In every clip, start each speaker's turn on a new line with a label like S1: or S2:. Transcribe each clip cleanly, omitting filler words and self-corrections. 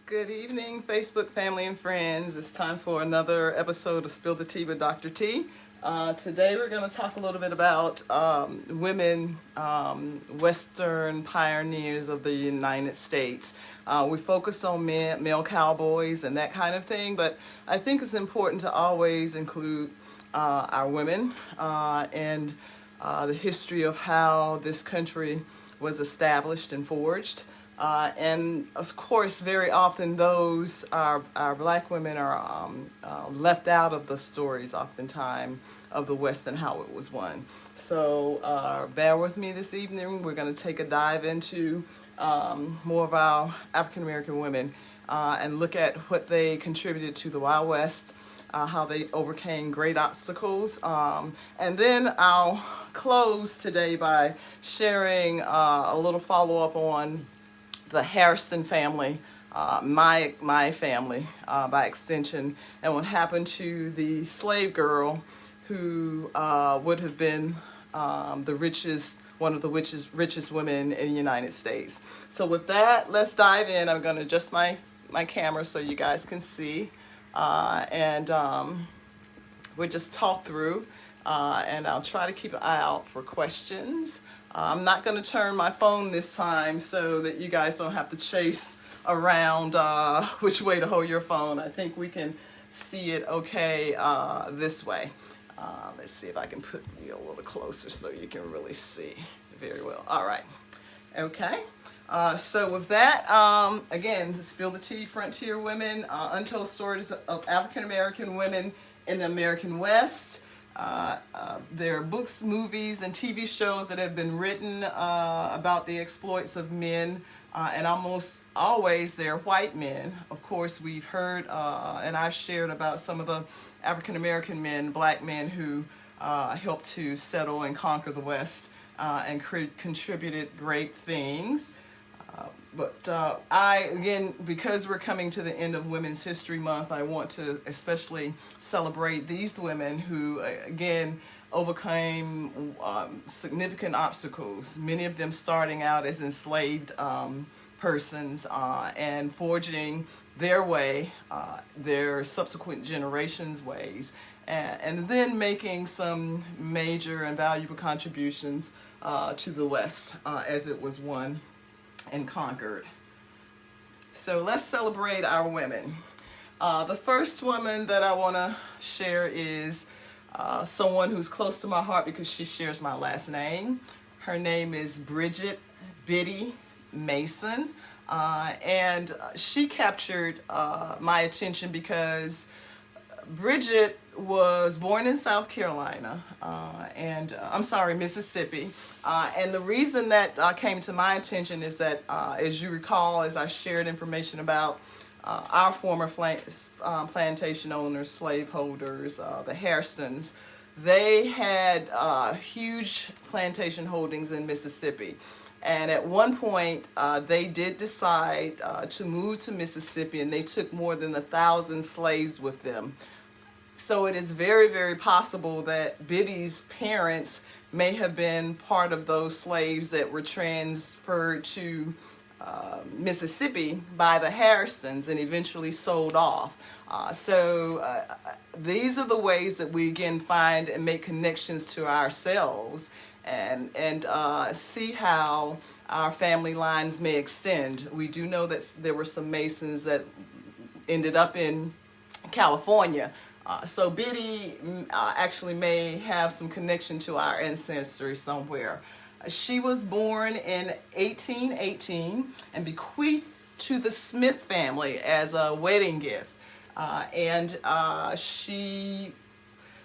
S1: Good evening, Facebook family and friends. It's time for another episode of Spill the Tea with Dr. T. Today we're going to talk a little bit about women, Western pioneers of the United States. We focus on male cowboys and that kind of thing, but I think it's important to always include our women and the history of how this country was established and forged. And of course, very often those our black women are left out of the stories, oftentimes, of the West and how it was won. So bear with me this evening. We're going to take a dive into more of our African American women and look at what they contributed to the Wild West, how they overcame great obstacles. And then I'll close today by sharing a little follow-up on the Harrison family, my family by extension, and what happened to the slave girl who would have been one of the richest women in the United States. So with that, let's dive in. I'm going to adjust my camera so you guys can see, and we'll just talk through, and I'll try to keep an eye out for questions. I'm not going to turn my phone this time so that you guys don't have to chase around which way to hold your phone. I think we can see it okay this way. Let's see if I can put you a little closer so you can really see very well. All right. Okay. So with that, again, Spill the Tea, Frontier Women, Untold Stories of African American Women in the American West. There are books, movies, and TV shows that have been written about the exploits of men, and almost always they're white men. Of course, we've heard and I've shared about some of the African American men, black men who helped to settle and conquer the West and contributed great things. But again, because we're coming to the end of Women's History Month, I want to especially celebrate these women who, again, overcame significant obstacles, many of them starting out as enslaved persons and forging their way, their subsequent generations' ways, and then making some major and valuable contributions to the West as it was won and conquered. So let's celebrate our women. The first woman that I want to share is someone who's close to my heart because she shares my last name. Her name is Bridget Biddy Mason, and she captured my attention because Bridget was born in South Carolina, Mississippi. And the reason that came to my attention is that, as you recall, as I shared information about our former plantation owners, slaveholders, the Harrisons, they had huge plantation holdings in Mississippi. And at one point, they did decide to move to Mississippi, and they took more than 1,000 slaves with them. So it is very, very possible that Biddy's parents may have been part of those slaves that were transferred to Mississippi by the Harrisons and eventually sold off. So these are the ways that we again find and make connections to ourselves and see how our family lines may extend. We do know that there were some Masons that ended up in California. So Biddy actually may have some connection to our ancestry somewhere. She was born in 1818 and bequeathed to the Smith family as a wedding gift. And she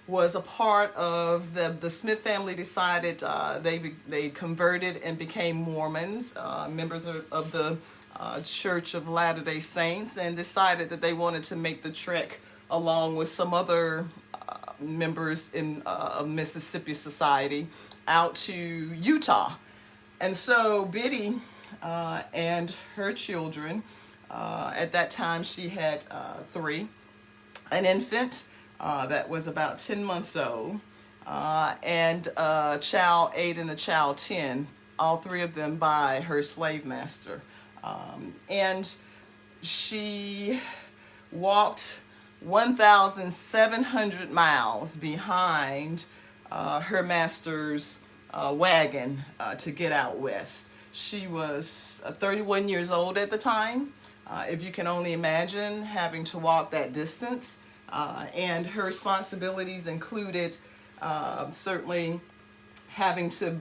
S1: was a part of the Smith family decided they converted and became Mormons, members of the Church of Latter-day Saints, and decided that they wanted to make the trek along with some other members of Mississippi society out to Utah. And so Biddy and her children, at that time she had 3, an infant that was about 10 months old, and a child 8 and a child 10, all 3 of them by her slave master. And she walked 1,700 miles behind her master's wagon to get out west. She was 31 years old at the time. If you can only imagine having to walk that distance. And her responsibilities included certainly having to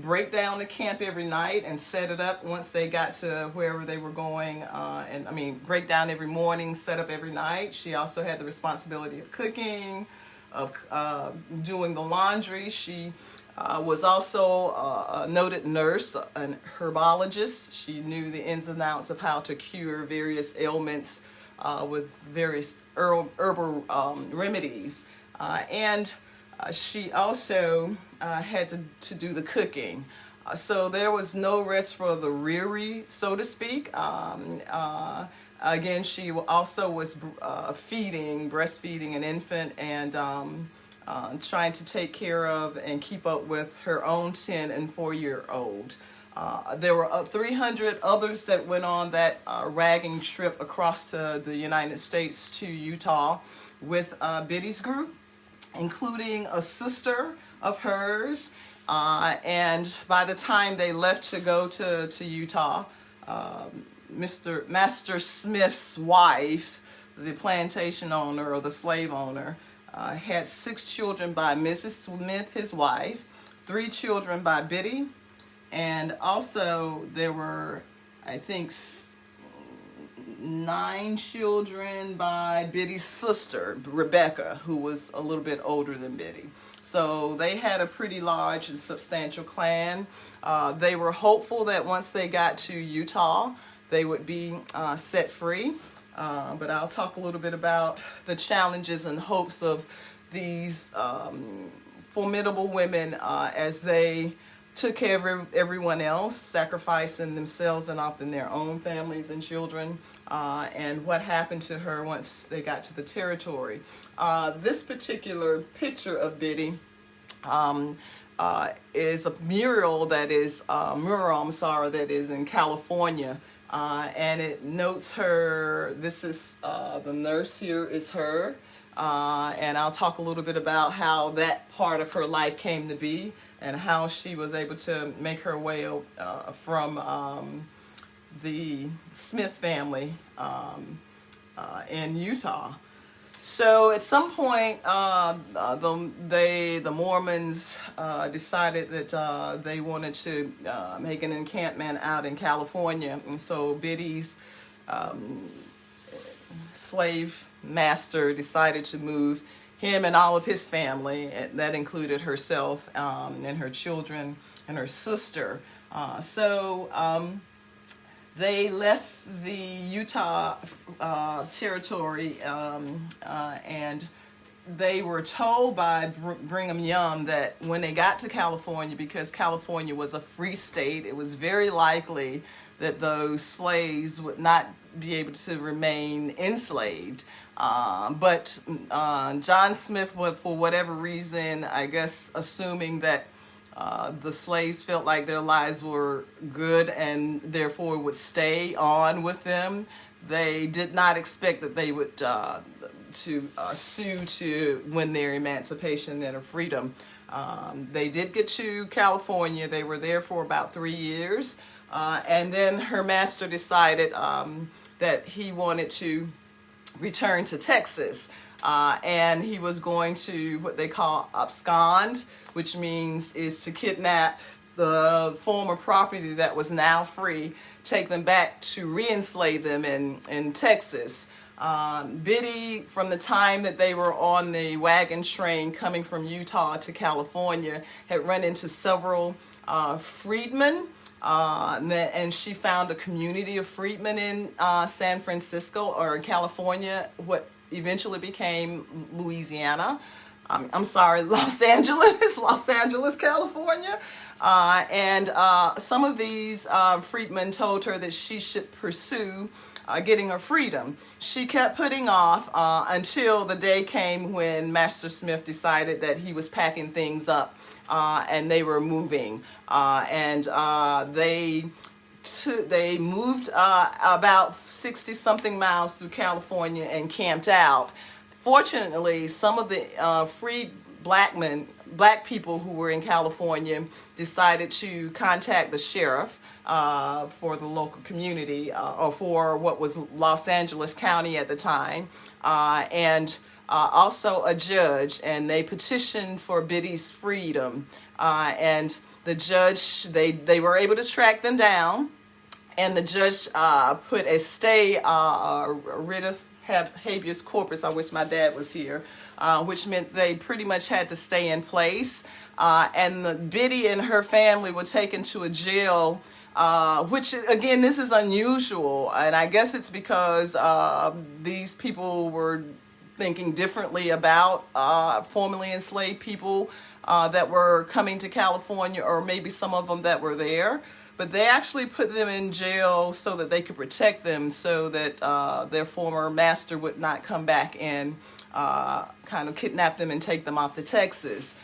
S1: break down the camp every night and set it up once they got to wherever they were going. Break down every morning, set up every night. She also had the responsibility of cooking, of doing the laundry. She was also a noted nurse, a herbologist. She knew the ins and outs of how to cure various ailments with various herbal remedies. And she also had to do the cooking. So there was no rest for the weary, so to speak. Again, she also was breastfeeding an infant and trying to take care of and keep up with her own 10 and 4-year-old. There were 300 others that went on that ragging trip across the United States to Utah with Biddy's group, including a sister of hers. And by the time they left to go to Utah, Master Smith's wife, the plantation owner or the slave owner, had 6 children by Mrs. Smith, his wife, 3 children by Biddy, and also there were, I think, 9 children by Biddy's sister, Rebecca, who was a little bit older than Biddy. So they had a pretty large and substantial clan. They were hopeful that once they got to Utah, they would be set free. But I'll talk a little bit about the challenges and hopes of these formidable women as they took care of everyone else, sacrificing themselves and often their own families and children, and what happened to her once they got to the territory. This particular picture of Biddy is a mural that is in California, and it notes her. This is the nurse here is her, and I'll talk a little bit about how that part of her life came to be and how she was able to make her way from the Smith family in Utah. So at some point, the Mormons decided that they wanted to make an encampment out in California, and so Biddy's slave master decided to move him and all of his family. That included herself and her children and her sister. They left the Utah territory, and they were told by Brigham Young that when they got to California, because California was a free state, it was very likely that those slaves would not be able to remain enslaved. But John Smith would, for whatever reason, I guess assuming that the slaves felt like their lives were good and therefore would stay on with them, they did not expect that they would sue to win their emancipation and their freedom. They did get to California. They were there for about 3 years. And then her master decided that he wanted to return to Texas. And he was going to what they call abscond, which means is to kidnap the former property that was now free, take them back to re-enslave them in Texas. Biddy, from the time that they were on the wagon train coming from Utah to California, had run into several freedmen. And she found a community of freedmen in San Francisco, or in California, what eventually became Louisiana. Los Angeles, California. And some of these freedmen told her that she should pursue getting her freedom. She kept putting off until the day came when Master Smith decided that he was packing things up and they were moving. And they they moved about 60 something miles through California and camped out. Fortunately, some of the free black people who were in California decided to contact the sheriff for the local community, or for what was Los Angeles County at the time, and also a judge, and they petitioned for Biddy's freedom. And the judge, they were able to track them down, and the judge put a stay, writ of habeas corpus. I wish my dad was here, which meant they pretty much had to stay in place. And Biddy and her family were taken to a jail, which again, this is unusual, and I guess it's because these people were thinking differently about formerly enslaved people that were coming to California, or maybe some of them that were there. But they actually put them in jail so that they could protect them, so that their former master would not come back and kind of kidnap them and take them off to Texas.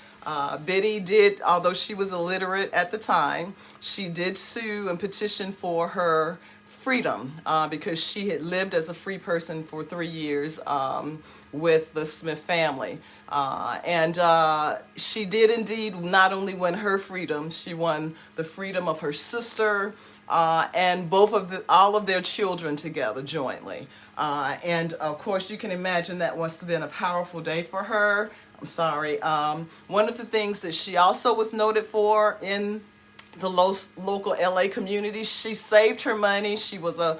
S1: Biddy did, although she was illiterate at the time, she did sue and petition for her freedom, because she had lived as a free person for 3 years with the Smith family. And she did indeed not only win her freedom, she won the freedom of her sister, and all of their children together jointly. And of course, you can imagine that must have been a powerful day for her. I'm sorry. One of the things that she also was noted for in the local LA community, she saved her money. She was a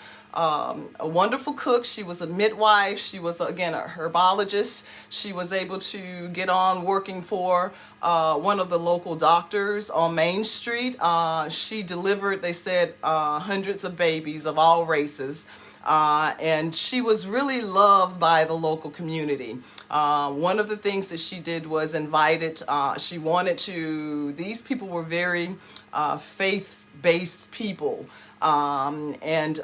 S1: wonderful cook. She was a midwife. She was, again, a herbologist. She was able to get on working for one of the local doctors on Main Street. She delivered, they said, hundreds of babies of all races. And she was really loved by the local community. One of the things that she did was she wanted to, these people were very faith-based people. And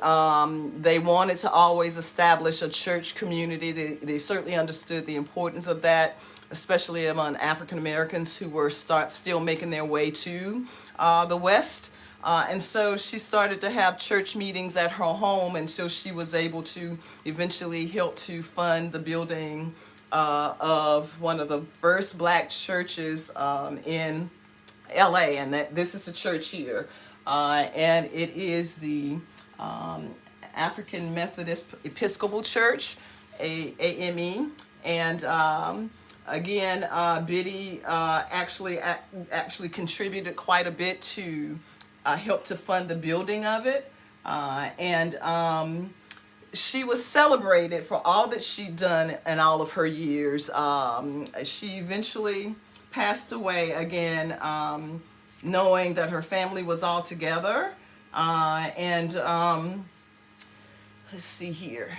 S1: they wanted to always establish a church community. They certainly understood the importance of that, especially among African Americans who were still making their way to the West. And so she started to have church meetings at her home until she was able to eventually help to fund the building of one of the first black churches in LA. And this is a church here. And it is the African Methodist Episcopal Church, AME. And again, Biddy actually contributed quite a bit to help to fund the building of it. And she was celebrated for all that she'd done in all of her years. She eventually passed away, again, knowing that her family was all together. And let's see here.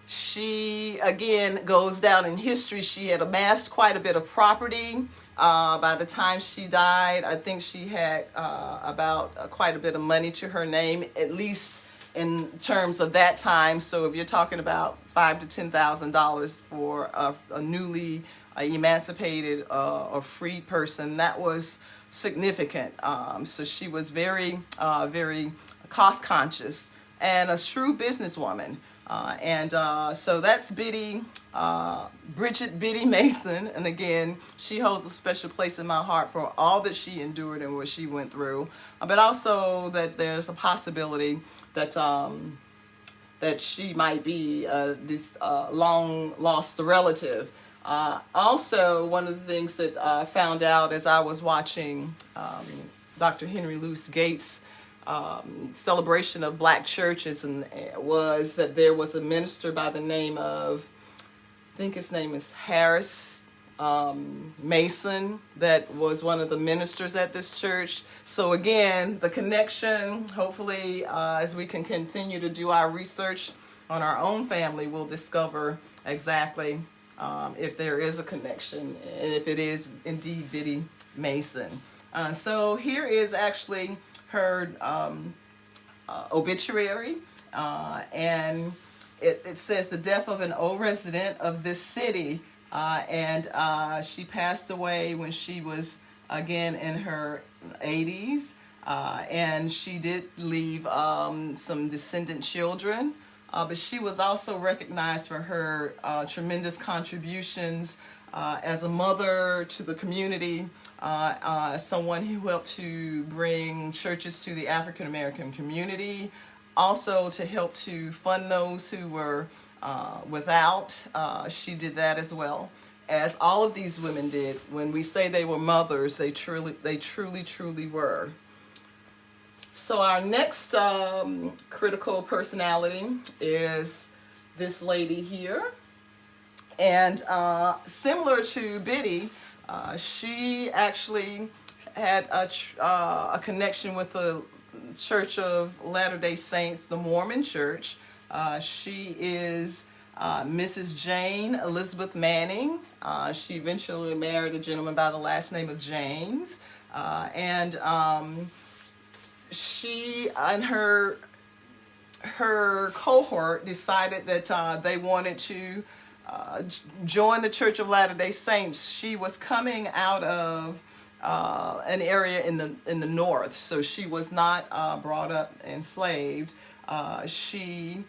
S1: She, again, goes down in history. She had amassed quite a bit of property. By the time she died, I think she had quite a bit of money to her name, at least in terms of that time. So if you're talking about $5,000 to $10,000 for a newly emancipated or free person, that was significant. So she was very, very cost conscious and a shrewd businesswoman. So that's Biddy, Bridget Biddy Mason. And again, she holds a special place in my heart for all that she endured and what she went through. But also that there's a possibility that that she might be this long lost relative. Also, one of the things that I found out as I was watching Dr. Henry Louis Gates' celebration of black churches, and was that there was a minister by the name of, I think his name is Harris Mason, that was one of the ministers at this church. So again, the connection, hopefully, as we can continue to do our research on our own family, we'll discover exactly if there is a connection, and if it is indeed Biddy Mason. So here is actually her obituary, and it says the death of an old resident of this city, and she passed away when she was, again, in her 80s. And she did leave some descendant children, but she was also recognized for her tremendous contributions as a mother to the community, as someone who helped to bring churches to the African American community, also to help to fund those who were without. She did that as well, as all of these women did. When we say they were mothers, they truly were. So our next critical personality is this lady here. And similar to Biddy, she actually had a connection with the Church of Latter-day Saints, the Mormon Church. She is Mrs. Jane Elizabeth Manning. She eventually married a gentleman by the last name of James. And she and her cohort decided that they wanted to join the Church of Latter-day Saints. She was coming out of an area in the north, so she was not brought up enslaved. She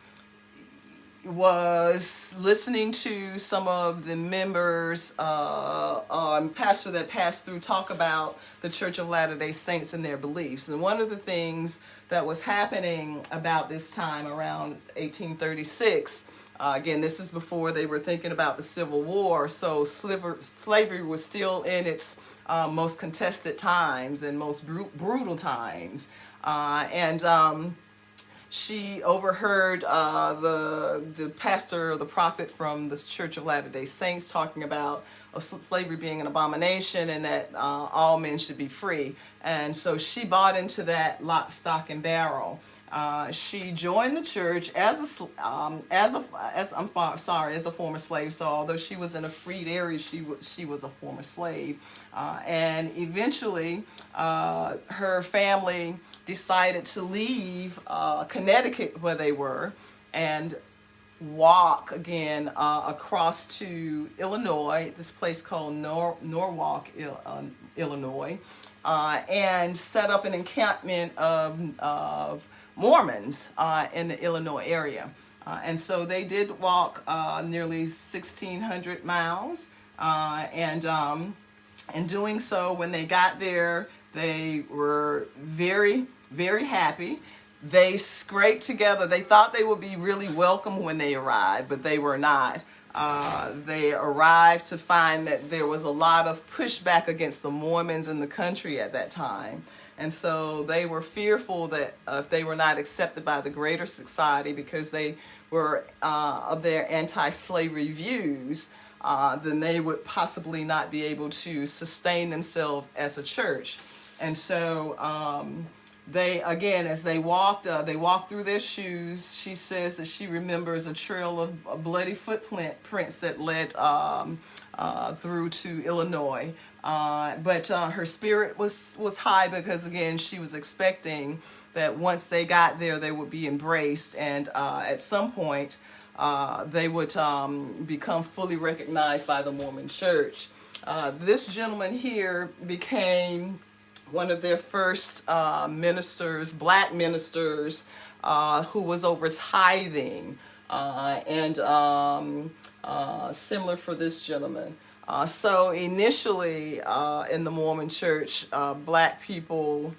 S1: was listening to some of the members, pastor that passed through, talk about the Church of Latter-day Saints and their beliefs. And one of the things that was happening about this time, around 1836, again, this is before they were thinking about the Civil War, so slavery was still in its most contested times and most brutal times. She overheard the pastor or the prophet from the Church of Latter-day Saints talking about slavery being an abomination and that all men should be free. And so she bought into that lock, stock, and barrel. She joined the church as a former slave. So although she was in a freed area, she was a former slave. And eventually, her family decided to leave Connecticut, where they were, and walk again across to Illinois, this place called Norwalk, Illinois, and set up an encampment of Mormons in the Illinois area. And so they did walk nearly 1,600 miles, and in doing so, when they got there, they were very, very happy. They scraped together. They thought they would be really welcome when they arrived, but they were not. They arrived to find that there was a lot of pushback against the Mormons in the country at that time. And so they were fearful that if they were not accepted by the greater society because they were of their anti-slavery views, then they would possibly not be able to sustain themselves as a church. And so they, again, as they walked through their shoes. She says that she remembers a trail of bloody footprints that led through to Illinois. But her spirit was high because, again, she was expecting that once they got there, they would be embraced, and at some point, they would become fully recognized by the Mormon Church. This gentleman here became one of their first ministers, black ministers, who was over tithing, and similar for this gentleman. So initially in the Mormon Church, black people,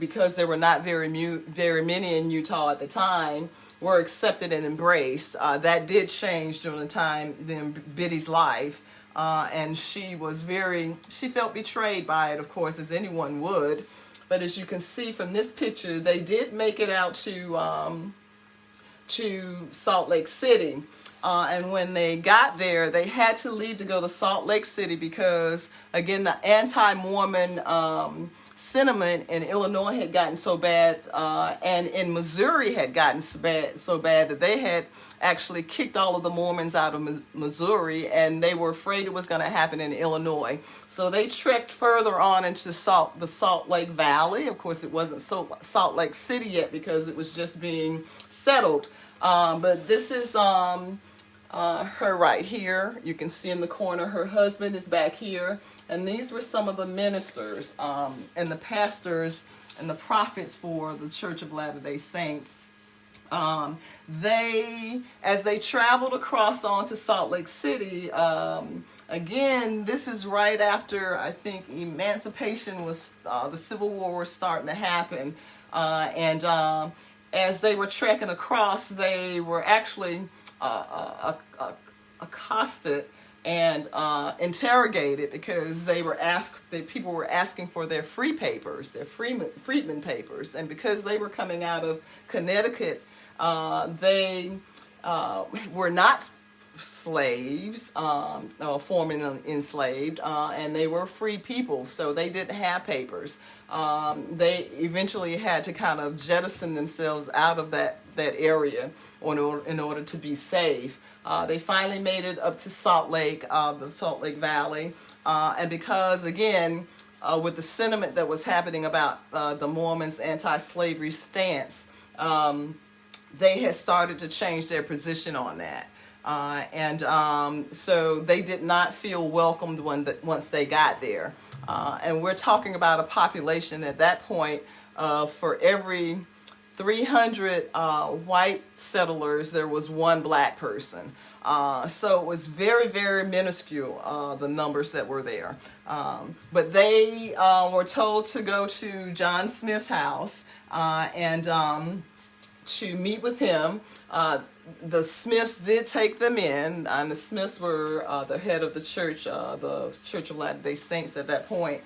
S1: because there were not very many in Utah at the time, were accepted and embraced. That did change during the time in Biddy's life. And she felt betrayed by it, of course, as anyone would. But as you can see from this picture, they did make it out to Salt Lake City. And when they got there, they had to leave to go to Salt Lake City because, again, the anti-Mormon sentiment in Illinois had gotten so bad, and in Missouri had gotten so bad that they had actually kicked all of the Mormons out of Missouri, and they were afraid it was going to happen in Illinois. So they trekked further on into the Salt Lake Valley. Of course, it wasn't Salt Lake City yet because it was just being settled. But this is her right here. You can see in the corner her husband is back here. And these were some of the ministers and the pastors and the prophets for the Church of Latter-day Saints. As they traveled across onto Salt Lake City, again, this is right after, I think, emancipation was, the Civil War was starting to happen. As they were trekking across, they were actually accosted and interrogated because people were asking for their free papers, their freedmen papers, and because they were coming out of Connecticut, they were not slaves, formerly enslaved, and they were free people, so they didn't have papers. They eventually had to kind of jettison themselves out of that area in order to be safe. They finally made it up to Salt Lake, the Salt Lake Valley, and because, again, with the sentiment that was happening about the Mormons' anti-slavery stance, they had started to change their position on that. So they did not feel welcomed once they got there. And we're talking about a population at that point for every 300 white settlers, there was one black person. So it was very, very minuscule, the numbers that were there. But they were told to go to John Smith's house and to meet with him. The Smiths did take them in, and the Smiths were the head of the Church of Latter-day Saints at that point.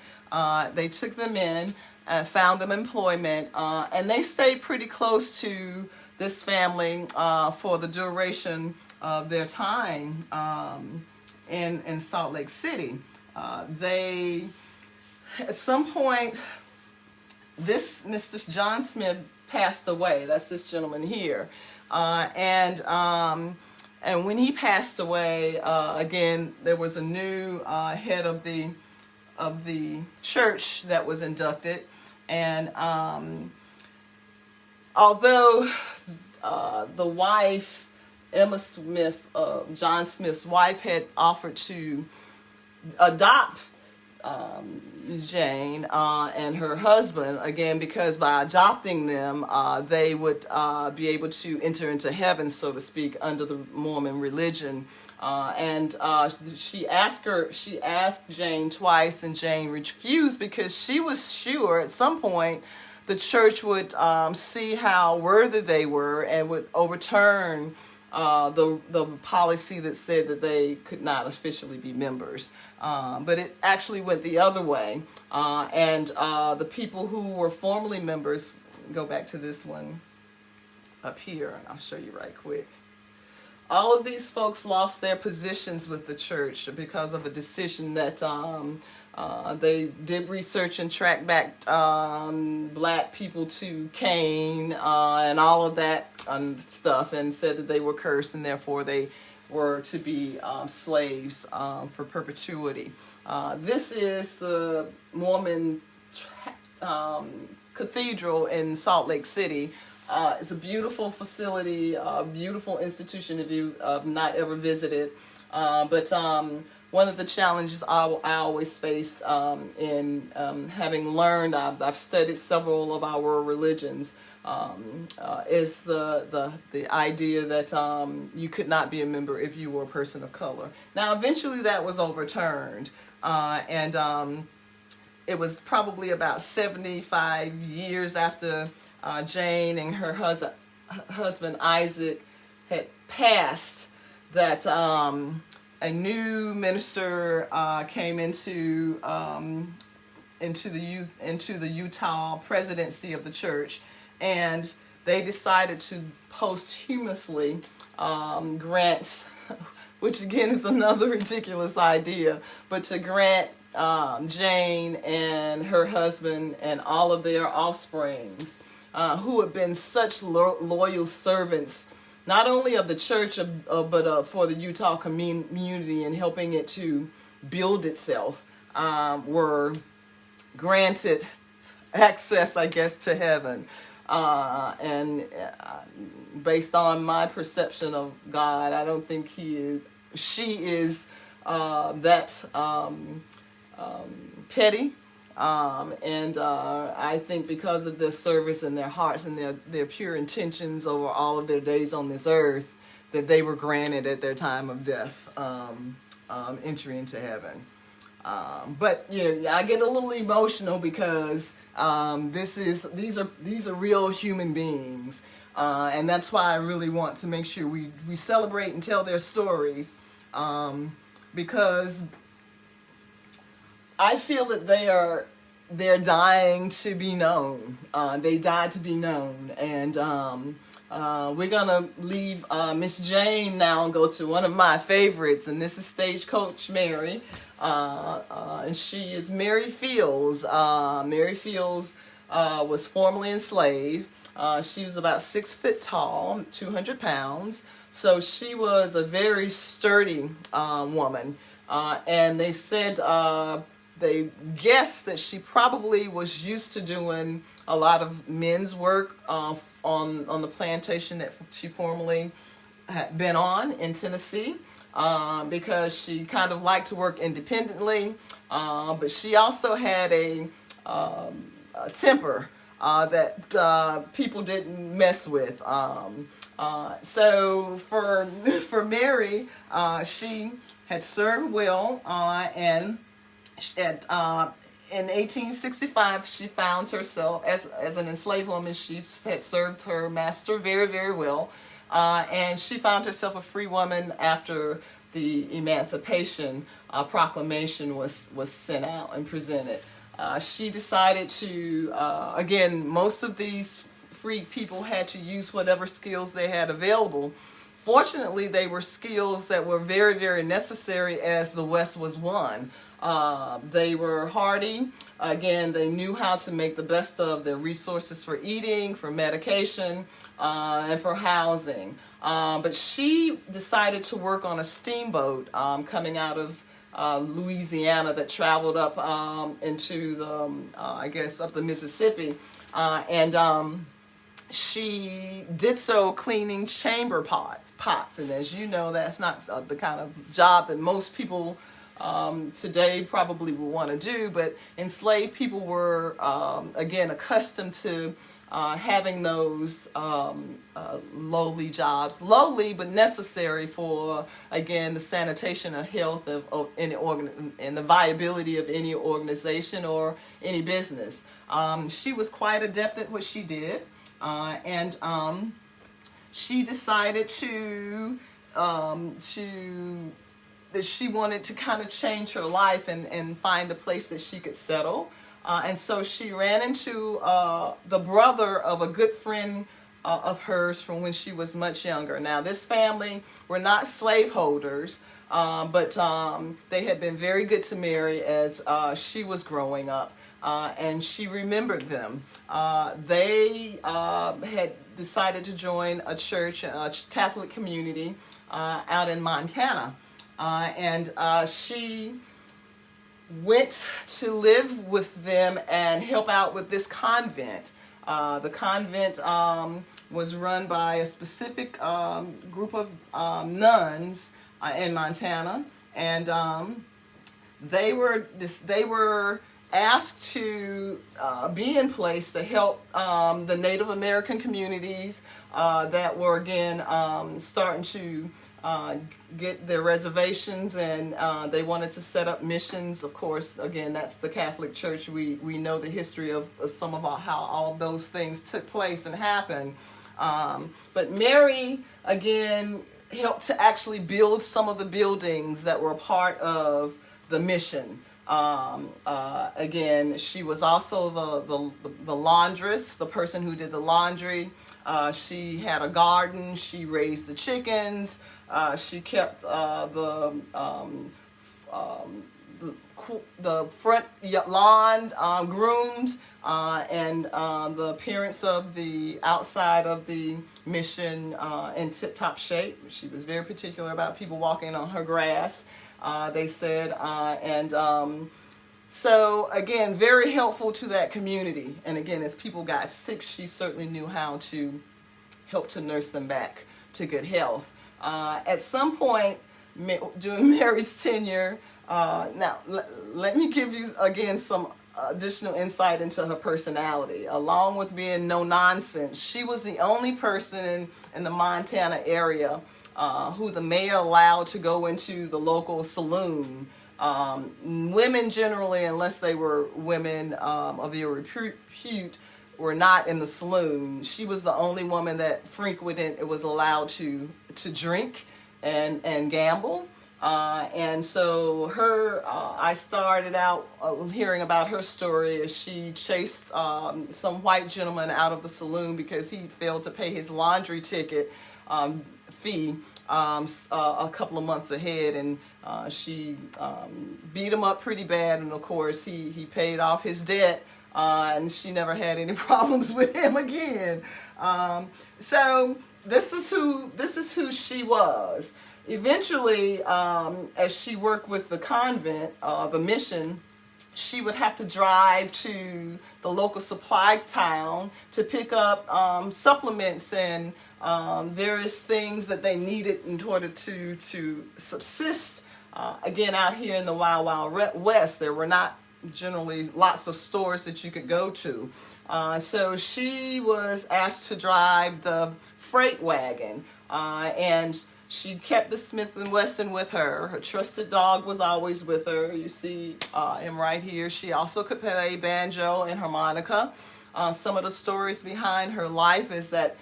S1: They took them in and found them employment, and they stayed pretty close to this family for the duration of their time in Salt Lake City. They, at some point, this Mr. John Smith passed away. That's this gentleman here. And when he passed away, again, there was a new head of the church that was inducted. And although the wife, Emma Smith, John Smith's wife, had offered to adopt Jane and her husband, again, because by adopting them, they would be able to enter into heaven, so to speak, under the Mormon religion. She asked Jane twice, and Jane refused because she was sure at some point the church would see how worthy they were and would overturn the policy that said that they could not officially be members. But it actually went the other way. And the people who were formerly members, go back to this one up here, and I'll show you right quick. All of these folks lost their positions with the church because of a decision that they did research and track back black people to Cain and all of that stuff, and said that they were cursed and therefore they were to be slaves for perpetuity. This is the Mormon Cathedral in Salt Lake City. It's a beautiful facility, a beautiful institution if you've not ever visited. But one of the challenges I always faced in having learned, I've studied several of our religions, is the idea that you could not be a member if you were a person of color. Now, eventually that was overturned, and it was probably about 75 years after Jane and her husband Isaac had passed that a new minister came into the Utah presidency of the church, and they decided to posthumously grant, which again is another ridiculous idea, but to grant Jane and her husband and all of their offsprings, who have been such loyal servants, not only of the church, but for the Utah community and helping it to build itself, were granted access, I guess, to heaven. And based on my perception of God, I don't think she is that petty. And I think because of their service and their hearts and their pure intentions over all of their days on this earth, that they were granted at their time of death entry into heaven. But I get a little emotional because these are real human beings, and that's why I really want to make sure we celebrate and tell their stories, because I feel that they're dying to be known. They died to be known, and we're gonna leave Miss Jane now and go to one of my favorites, and this is Stagecoach Mary. And she is Mary Fields. Mary Fields was formerly enslaved. She was about 6 foot tall, 200 pounds. So she was a very sturdy woman. And they said, they guessed that she probably was used to doing a lot of men's work on the plantation that she formerly had been on in Tennessee. Because she kind of liked to work independently, but she also had a temper that people didn't mess with. So for Mary, she had served well, and in 1865 she found herself as an enslaved woman. She had served her master very, very well. And she found herself a free woman after the Emancipation Proclamation was sent out and presented. She decided to, again, most of these free people had to use whatever skills they had available. Fortunately, they were skills that were very, very necessary as the West was won. They were hardy. Again, they knew how to make the best of their resources for eating, for medication, and for housing. But she decided to work on a steamboat coming out of Louisiana that traveled up into the, I guess, up the Mississippi. And she did so cleaning chamber pots. And as you know, that's not the kind of job that most people today probably would want to do, but enslaved people were, again, accustomed to having those lowly jobs, lowly but necessary for, again, the sanitation of health of any and the viability of any organization or any business. She was quite adept at what she did, and she decided that she wanted to kind of change her life and find a place that she could settle. And so she ran into the brother of a good friend of hers from when she was much younger. Now, this family were not slaveholders, but they had been very good to Mary as she was growing up. And she remembered them. They had decided to join a church, a Catholic community out in Montana. And she went to live with them and help out with this convent. The convent was run by a specific group of nuns in Montana, and they were asked to be in place to help the Native American communities that were again starting to get their reservations, and they wanted to set up missions. Of course, again, that's the Catholic Church. We know the history of some of how all those things took place and happened. But Mary, again, helped to actually build some of the buildings that were part of the mission. Again, she was also the laundress, the person who did the laundry. She had a garden. She raised the chickens. She kept the front lawn groomed, and the appearance of the outside of the mission in tip-top shape. She was very particular about people walking on her grass, they said, and So again, very helpful to that community. And again, as people got sick, she certainly knew how to help to nurse them back to good health. At some point during Mary's tenure, now let me give you again some additional insight into her personality. Along with being no nonsense, she was the only person in the Montana area who the mayor allowed to go into the local saloon. Women generally, unless they were women of ill repute, were not in the saloon. She was the only woman that frequented, it was allowed to drink and gamble. And so I started out hearing about her story as she chased some white gentleman out of the saloon because he failed to pay his laundry ticket fee a couple of months ahead, and she beat him up pretty bad, and of course he paid off his debt, and she never had any problems with him again. So this is who she was. Eventually, as she worked with the convent, the mission, she would have to drive to the local supply town to pick up supplements and various things that they needed in order to subsist. Again, out here in the Wild Wild West, there were not generally lots of stores that you could go to. So she was asked to drive the freight wagon, and she kept the Smith & Wesson with her. Her trusted dog was always with her. You see him right here. She also could play banjo and harmonica. Some of the stories behind her life is that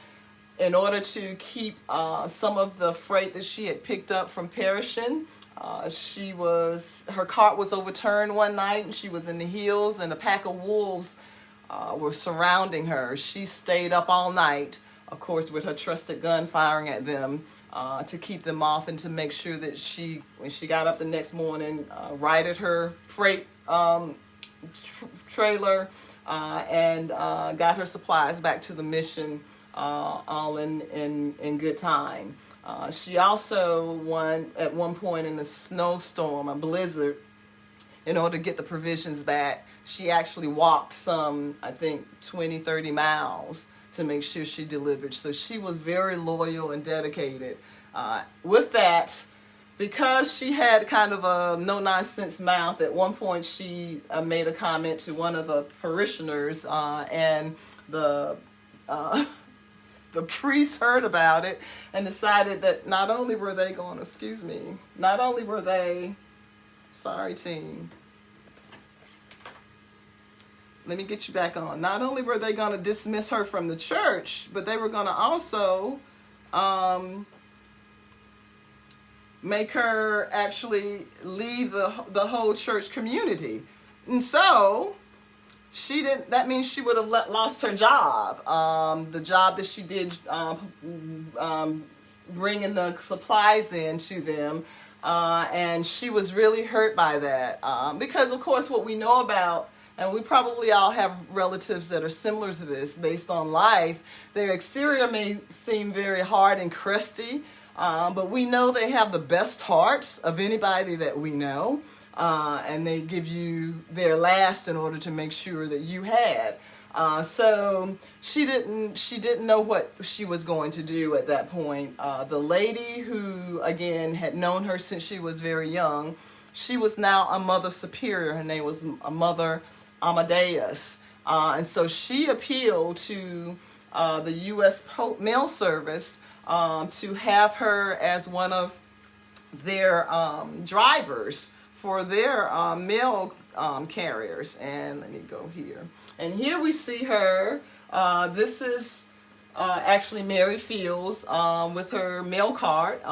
S1: in order to keep some of the freight that she had picked up from perishing, her cart was overturned one night, and she was in the hills, and a pack of wolves were surrounding her. She stayed up all night, of course, with her trusted gun firing at them to keep them off, and to make sure that when she got up the next morning, righted her freight trailer and got her supplies back to the mission, all in good time. She also at one point in a snowstorm, a blizzard, in order to get the provisions back, she actually walked some, I think, 20, 30 miles to make sure she delivered. So she was very loyal and dedicated. With that, because she had kind of a no-nonsense mouth, at one point she made a comment to one of the parishioners, and the priest heard about it and decided that not only were they sorry team, let me get you back on. Not only were they going to dismiss her from the church, but they were going to also make her actually leave the whole church community. And so that means she would have lost her job. The job that she did bringing the supplies in to them. And she was really hurt by that. Because, of course, what we know about, and we probably all have relatives that are similar to this based on life, their exterior may seem very hard and crusty, but we know they have the best hearts of anybody that we know. And they give you their last in order to make sure that you had. So she didn't know what she was going to do at that point. The lady who, again, had known her since she was very young, she was now a mother superior. Her name was a Mother Amadeus. And so she appealed to the U.S. Mail Service to have her as one of their drivers for their mail carriers. And let me go here. And here we see her. This is actually Mary Fields with her mail cart.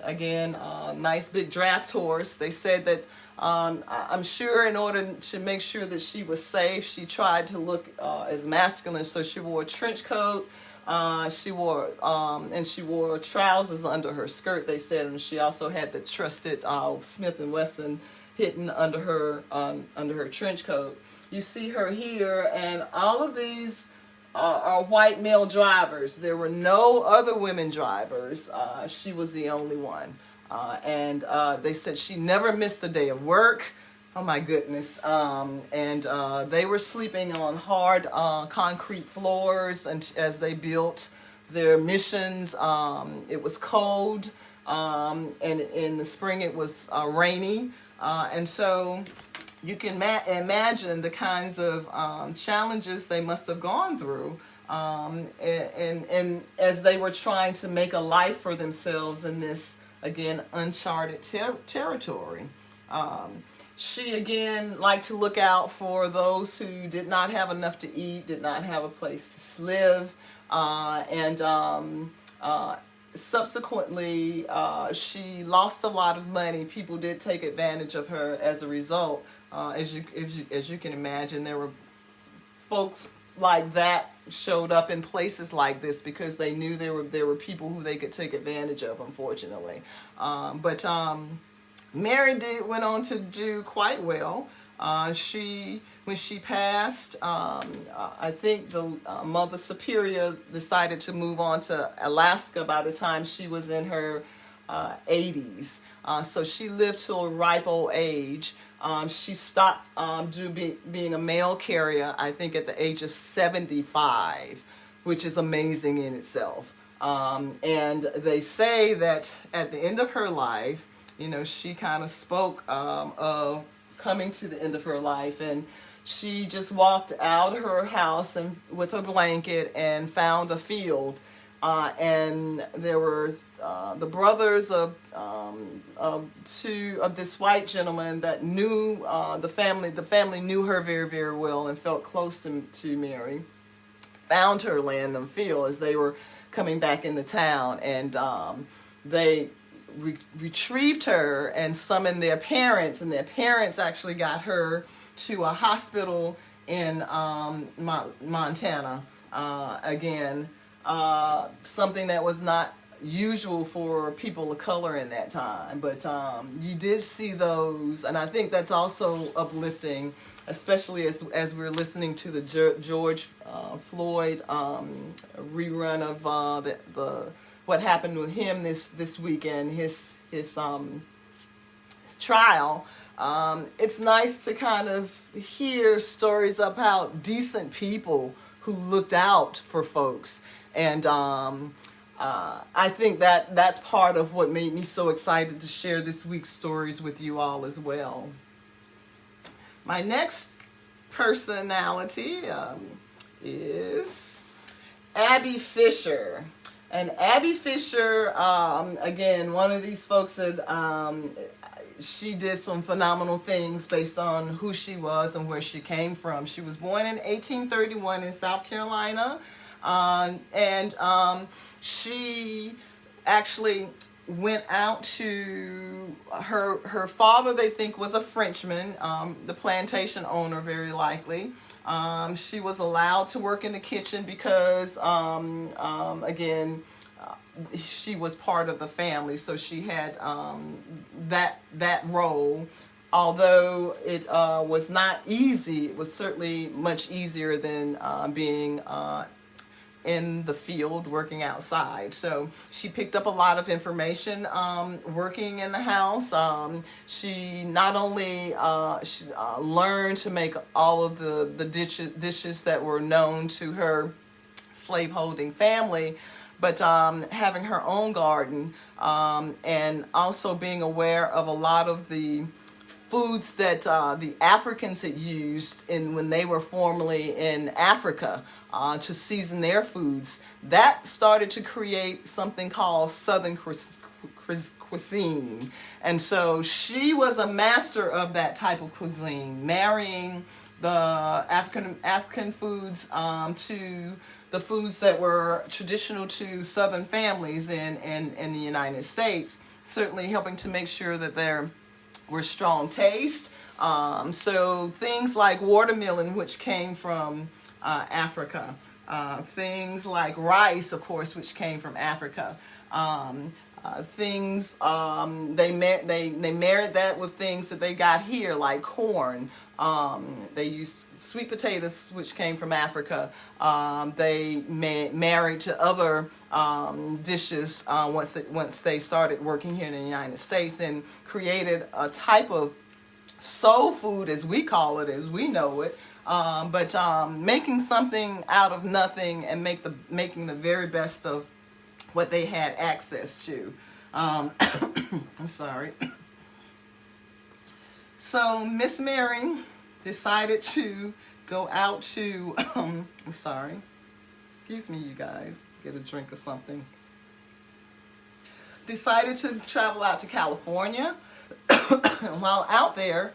S1: Again, nice big draft horse. They said that I'm sure in order to make sure that she was safe, she tried to look as masculine. So she wore a trench coat. She wore trousers under her skirt, they said, and she also had the trusted Smith & Wesson hidden under her trench coat. You see her here, and all of these are white male drivers. There were no other women drivers. She was the only one. And they said she never missed a day of work. Oh my goodness. And they were sleeping on hard concrete floors and as they built their missions. It was cold, and in the spring it was rainy. And so you can imagine the kinds of challenges they must have gone through. And as they were trying to make a life for themselves in this, again, uncharted territory. She again liked to look out for those who did not have enough to eat, did not have a place to live, and subsequently she lost a lot of money. People did take advantage of her as a result. As you can imagine, there were folks like that showed up in places like this because they knew there were people who they could take advantage of, unfortunately. But Mary went on to do quite well. When she passed, I think the Mother Superior decided to move on to Alaska by the time she was in her 80s. So she lived to a ripe old age. She stopped being a mail carrier, I think, at the age of 75, which is amazing in itself. And they say that at the end of her life, she kind of spoke of coming to the end of her life, and she just walked out of her house and with a blanket and found a field, and there were the brothers of this white gentleman that knew the family. The family knew her very, very well and felt close to Mary. Found her laying in the field as they were coming back into town, and they retrieved her and summoned their parents, and their parents actually got her to a hospital in Montana. Again, something that was not usual for people of color in that time, but you did see those, and I think that's also uplifting, especially as we're listening to the George Floyd rerun of the what happened with him this weekend, his trial. It's nice to kind of hear stories about decent people who looked out for folks, and I think that's part of what made me so excited to share this week's stories with you all as well. My next personality is Abby Fisher. And Abby Fisher, again, one of these folks that she did some phenomenal things based on who she was and where she came from. She was born in 1831 in South Carolina, and she actually went out to her father, they think, was a Frenchman, the plantation owner, very likely. She was allowed to work in the kitchen because, again, she was part of the family, so she had that role. Although it was not easy, it was certainly much easier than being in the field working outside. So she picked up a lot of information working in the house. She not only learned to make all of the dishes that were known to her slaveholding family, but having her own garden, and also being aware of a lot of the foods that the Africans had used when they were formerly in Africa to season their foods. That started to create something called Southern cuisine. And so she was a master of that type of cuisine, marrying the African foods to the foods that were traditional to Southern families in the United States, certainly helping to make sure that there were strong taste. So things like watermelon, which came from Africa, things like rice, of course, which came from Africa. Things they married that with things that they got here, like corn. They used sweet potatoes, which came from Africa. They married to other dishes once they started working here in the United States, and created a type of soul food, as we call it, as we know it. But making something out of nothing and making the very best of what they had access to. I'm sorry. So Miss Mary decided to go out to, I'm sorry, excuse me, you guys, get a drink or something. Decided to travel out to California. While out there,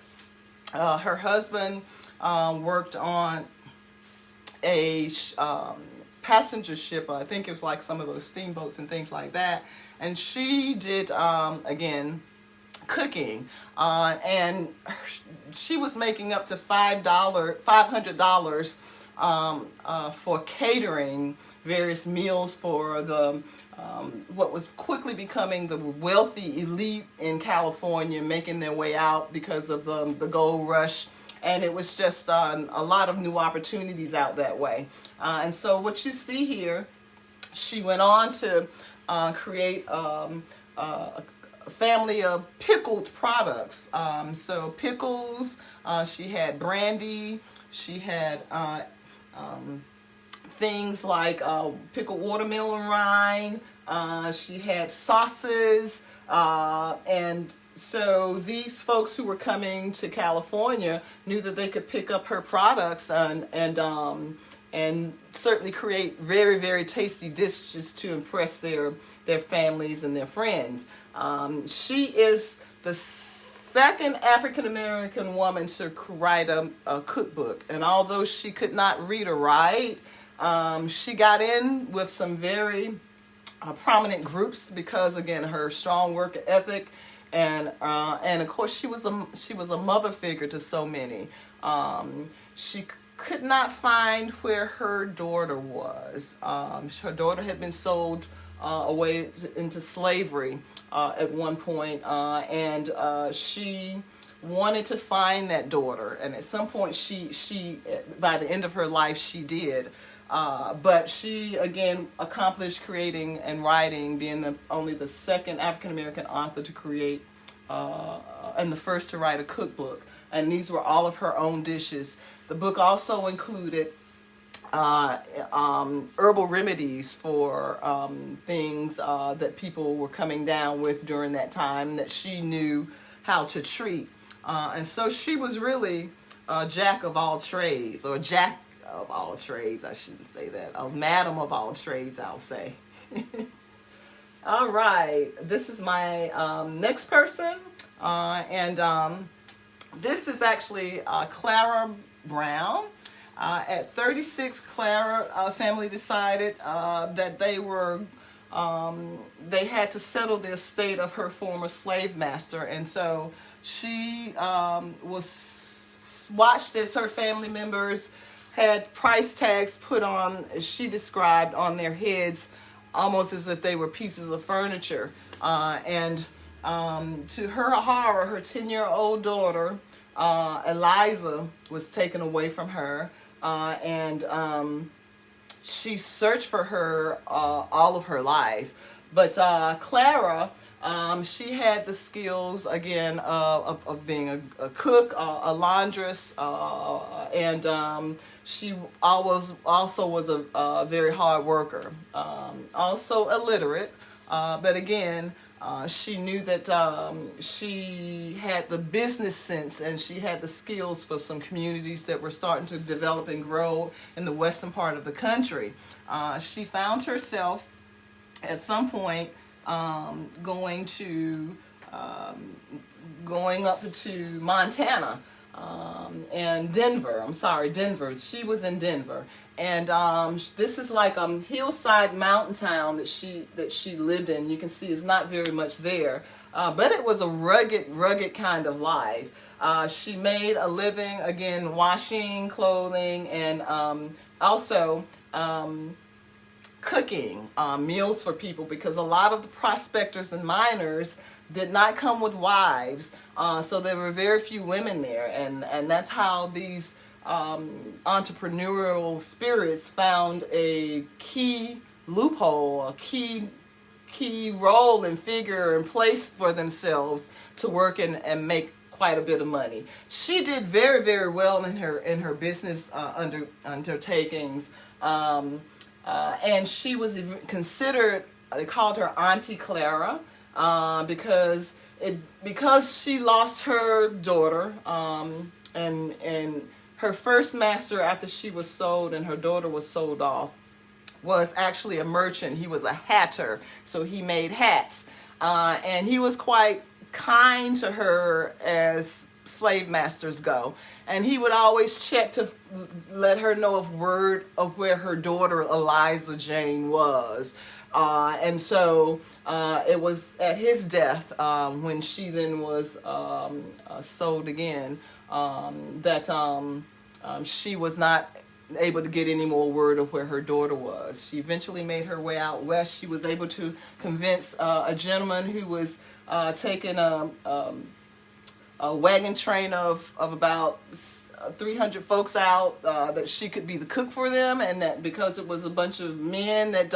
S1: her husband worked on a passenger ship. I think it was like some of those steamboats and things like that. And she did, again, cooking, and she was making up to $500 for catering various meals for the what was quickly becoming the wealthy elite in California, making their way out because of the gold rush. And it was just a lot of new opportunities out that way. And so what you see here, she went on to create a family of pickled products. So pickles, she had brandy, she had things like pickled watermelon rind, she had sauces, and so these folks who were coming to California knew that they could pick up her products and certainly create very, very tasty dishes to impress their families and their friends. She is the second African American woman to write a cookbook, and although she could not read or write, she got in with some very prominent groups because, again, her strong work ethic, and of course she was a mother figure to so many. She could not find where her daughter was. Her daughter had been sold away into slavery at one point, and she wanted to find that daughter, and at some point she by the end of her life she did, but she again accomplished creating and writing, being only the second African American author to create and the first to write a cookbook, and these were all of her own dishes. The book also included herbal remedies for things that people were coming down with during that time that she knew how to treat. And so she was really a jack of all trades, or jack of all trades, I shouldn't say that, a madam of all trades, I'll say. All right, this is my next person, and this is actually Clara Brown. At 36, Clara family decided that they had to settle the estate of her former slave master, and so she was watched as her family members had price tags put on, as she described, on their heads, almost as if they were pieces of furniture. And to her horror, her 10-year-old daughter, Eliza, was taken away from her. And she searched for her all of her life. But Clara, she had the skills, again, of being a cook, a laundress, and she also was a very hard worker. Also illiterate, but again, she knew that she had the business sense, and she had the skills for some communities that were starting to develop and grow in the western part of the country. She found herself at some point going up to Montana and Denver. Denver. She was in Denver, and this is like a hillside mountain town that she lived in. You can see it's not very much there, but it was a rugged kind of life. She made a living, again, washing clothing, and also cooking meals for people, because a lot of the prospectors and miners did not come with wives, so there were very few women there, and that's how these entrepreneurial spirits found a key loophole, a key role and figure and place for themselves to work and make quite a bit of money. She did very, very well in her business undertakings, and she was even considered. They called her Auntie Clara because she lost her daughter, and her first master after she was sold and her daughter was sold off was actually a merchant. He was a hatter, so he made hats. And he was quite kind to her as slave masters go. And he would always check to let her know of word of where her daughter Eliza Jane was. And so it was at his death, when she then was sold again, that she was not able to get any more word of where her daughter was. She eventually made her way out west. She was able to convince a gentleman who was taking a wagon train of about 300 folks out, that she could be the cook for them, and that because it was a bunch of men that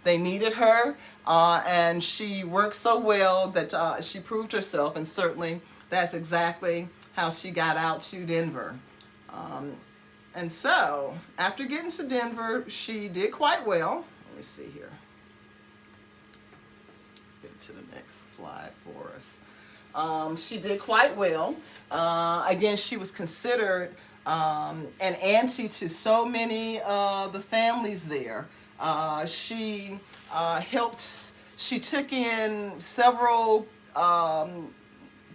S1: they needed her, and she worked so well that she proved herself, and certainly that's exactly how she got out to Denver. And so, after getting to Denver, she did quite well. Let me see here. Get to the next slide for us. She did quite well. Again, she was considered an auntie to so many of the families there. She took in several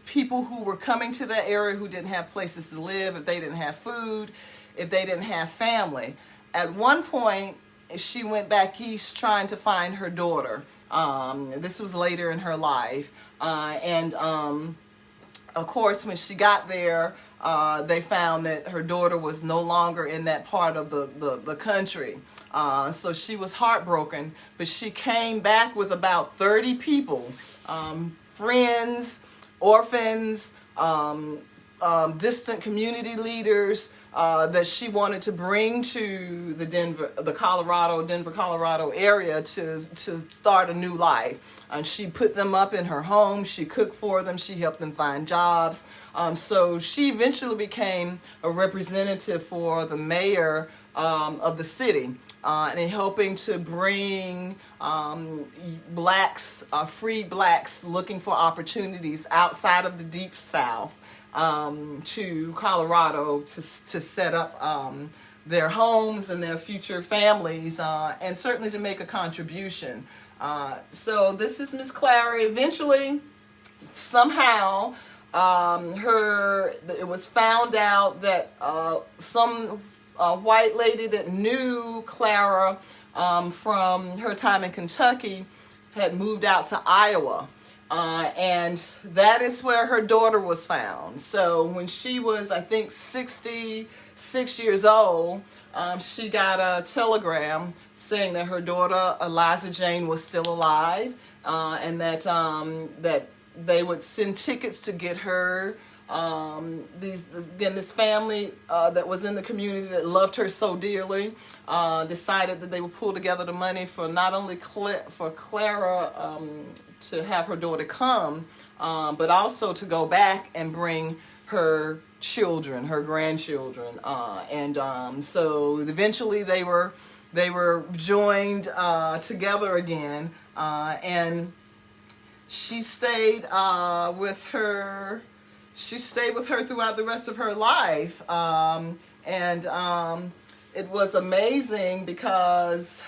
S1: people who were coming to that area who didn't have places to live, if they didn't have food, if they didn't have family. At one point, she went back east trying to find her daughter. This was later in her life. And of course, when she got there, they found that her daughter was no longer in that part of the country. So she was heartbroken, but she came back with about 30 people, friends, orphans, distant community leaders, that she wanted to bring to the Denver, Colorado area to start a new life. And she put them up in her home. She cooked for them. She helped them find jobs. So she eventually became a representative for the mayor of the city, and helping to bring blacks, freed blacks looking for opportunities outside of the Deep South, to Colorado to set up their homes and their future families, and certainly to make a contribution. So this is Miss Clara. Eventually, somehow, it was found out that some white lady that knew Clara from her time in Kentucky had moved out to Iowa. And that is where her daughter was found. So when she was, I think, 66 years old, she got a telegram saying that her daughter, Eliza Jane, was still alive, and that they would send tickets to get her. This family that was in the community that loved her so dearly decided that they would pull together the money for not only for Clara to have her daughter come, but also to go back and bring her children, her grandchildren, and so eventually they were joined together again, and she stayed with her. She stayed with her throughout the rest of her life, and it was amazing because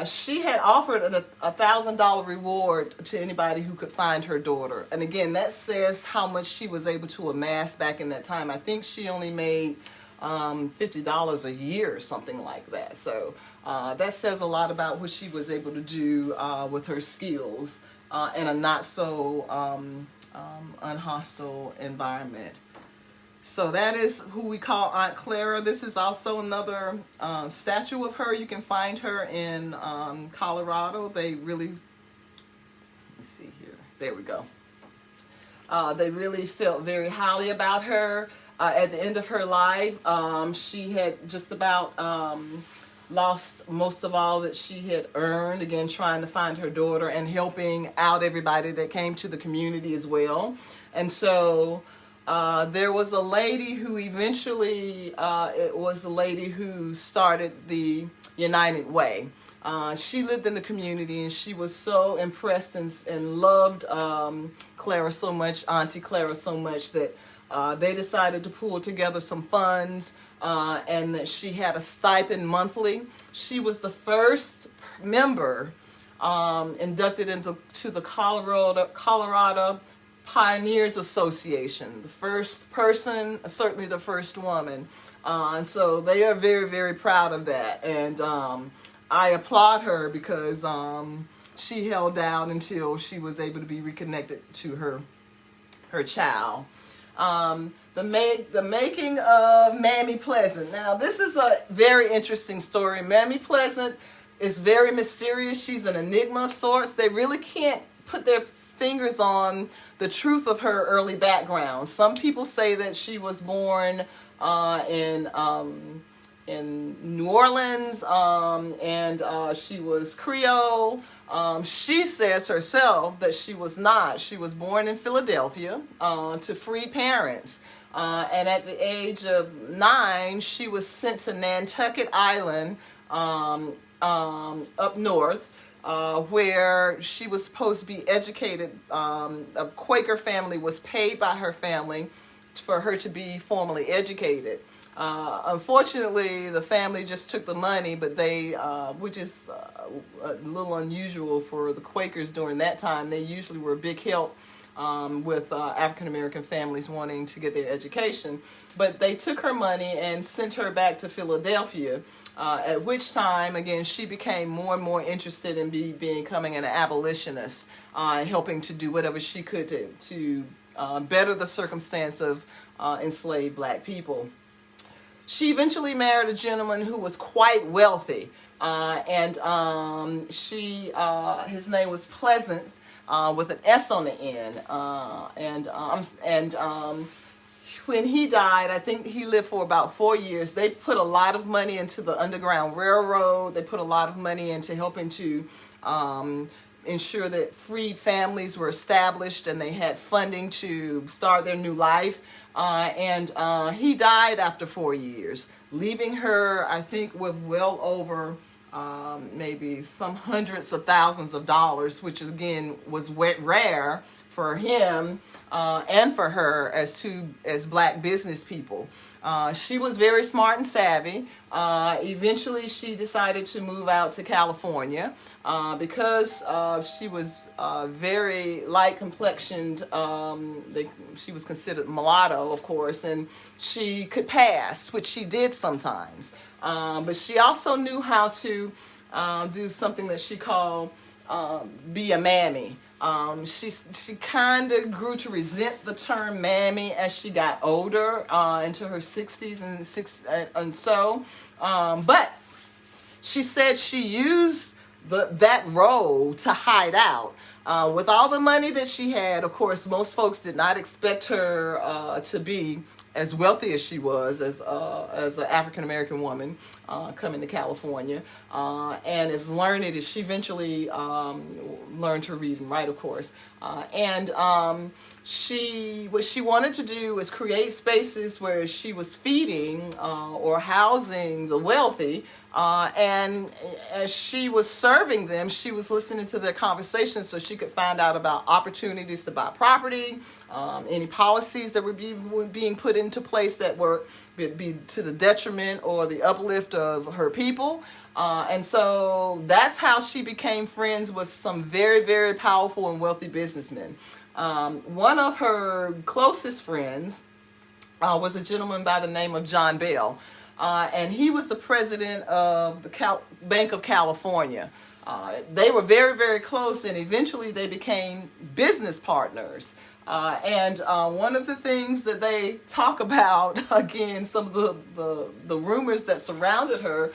S1: she had offered a $1,000 reward to anybody who could find her daughter. And again, that says how much she was able to amass back in that time. I think she only made $50 a year or something like that. So that says a lot about what she was able to do with her skills in a not so unhostile environment. So that is who we call Aunt Clara. This is also another statue of her. You can find her in Colorado. They really, let me see here. There we go. They really felt very highly about her. At the end of her life, she had just about lost most of all that she had earned, again, trying to find her daughter and helping out everybody that came to the community as well. And so there was a lady who eventually, it was the lady who started the United Way. She lived in the community, and she was so impressed and loved Clara so much, Auntie Clara so much, that they decided to pull together some funds, and that she had a stipend monthly. She was the first member inducted into the Colorado Pioneers Association, the first person, certainly the first woman. And so they are very, very proud of that. And I applaud her because she held out until she was able to be reconnected to her child. The making of Mammy Pleasant. Now, this is a very interesting story. Mammy Pleasant is very mysterious. She's an enigma of sorts. They really can't put their fingers on the truth of her early background. Some people say that she was born in New Orleans, and she was Creole. She says herself that she was not. She was born in Philadelphia to free parents. And at the age of 9, she was sent to Nantucket Island up north, where she was supposed to be educated. A Quaker family was paid by her family for her to be formally educated. Unfortunately, the family just took the money, but they, which is a little unusual for the Quakers during that time. They usually were a big help with African American families wanting to get their education. But they took her money and sent her back to Philadelphia, at which time, again, she became more and more interested in becoming an abolitionist, helping to do whatever she could to better the circumstance of enslaved black people. She eventually married a gentleman who was quite wealthy, and his name was Pleasant, with an S on the end. When he died, I think he lived for about 4 years. They put a lot of money into the Underground Railroad. They put a lot of money into helping to ensure that freed families were established, and they had funding to start their new life. And he died after 4 years, leaving her, I think, with well over maybe some hundreds of thousands of dollars, which again was rare for him and for her as black business people. She was very smart and savvy. Eventually, she decided to move out to California because she was very light complexioned. She was considered mulatto, of course, and she could pass, which she did sometimes. But she also knew how to do something that she called be a mammy. She kind of grew to resent the term mammy as she got older, into her 60s and so. But she said she used that role to hide out. With all the money that she had, of course, most folks did not expect her to be as wealthy as she was as an African American woman coming to California, and as learned as she eventually learned to read and write, of course. And what she wanted to do was create spaces where she was feeding or housing the wealthy. And as she was serving them, she was listening to their conversations so she could find out about opportunities to buy property, any policies that were being put into place that were be to the detriment or the uplift of her people. And so that's how she became friends with some very, very powerful and wealthy businessmen. One of her closest friends was a gentleman by the name of John Bell. And he was the president of the Bank of California. They were very, very close, and eventually they became business partners. And one of the things that they talk about, again, some of the rumors that surrounded her,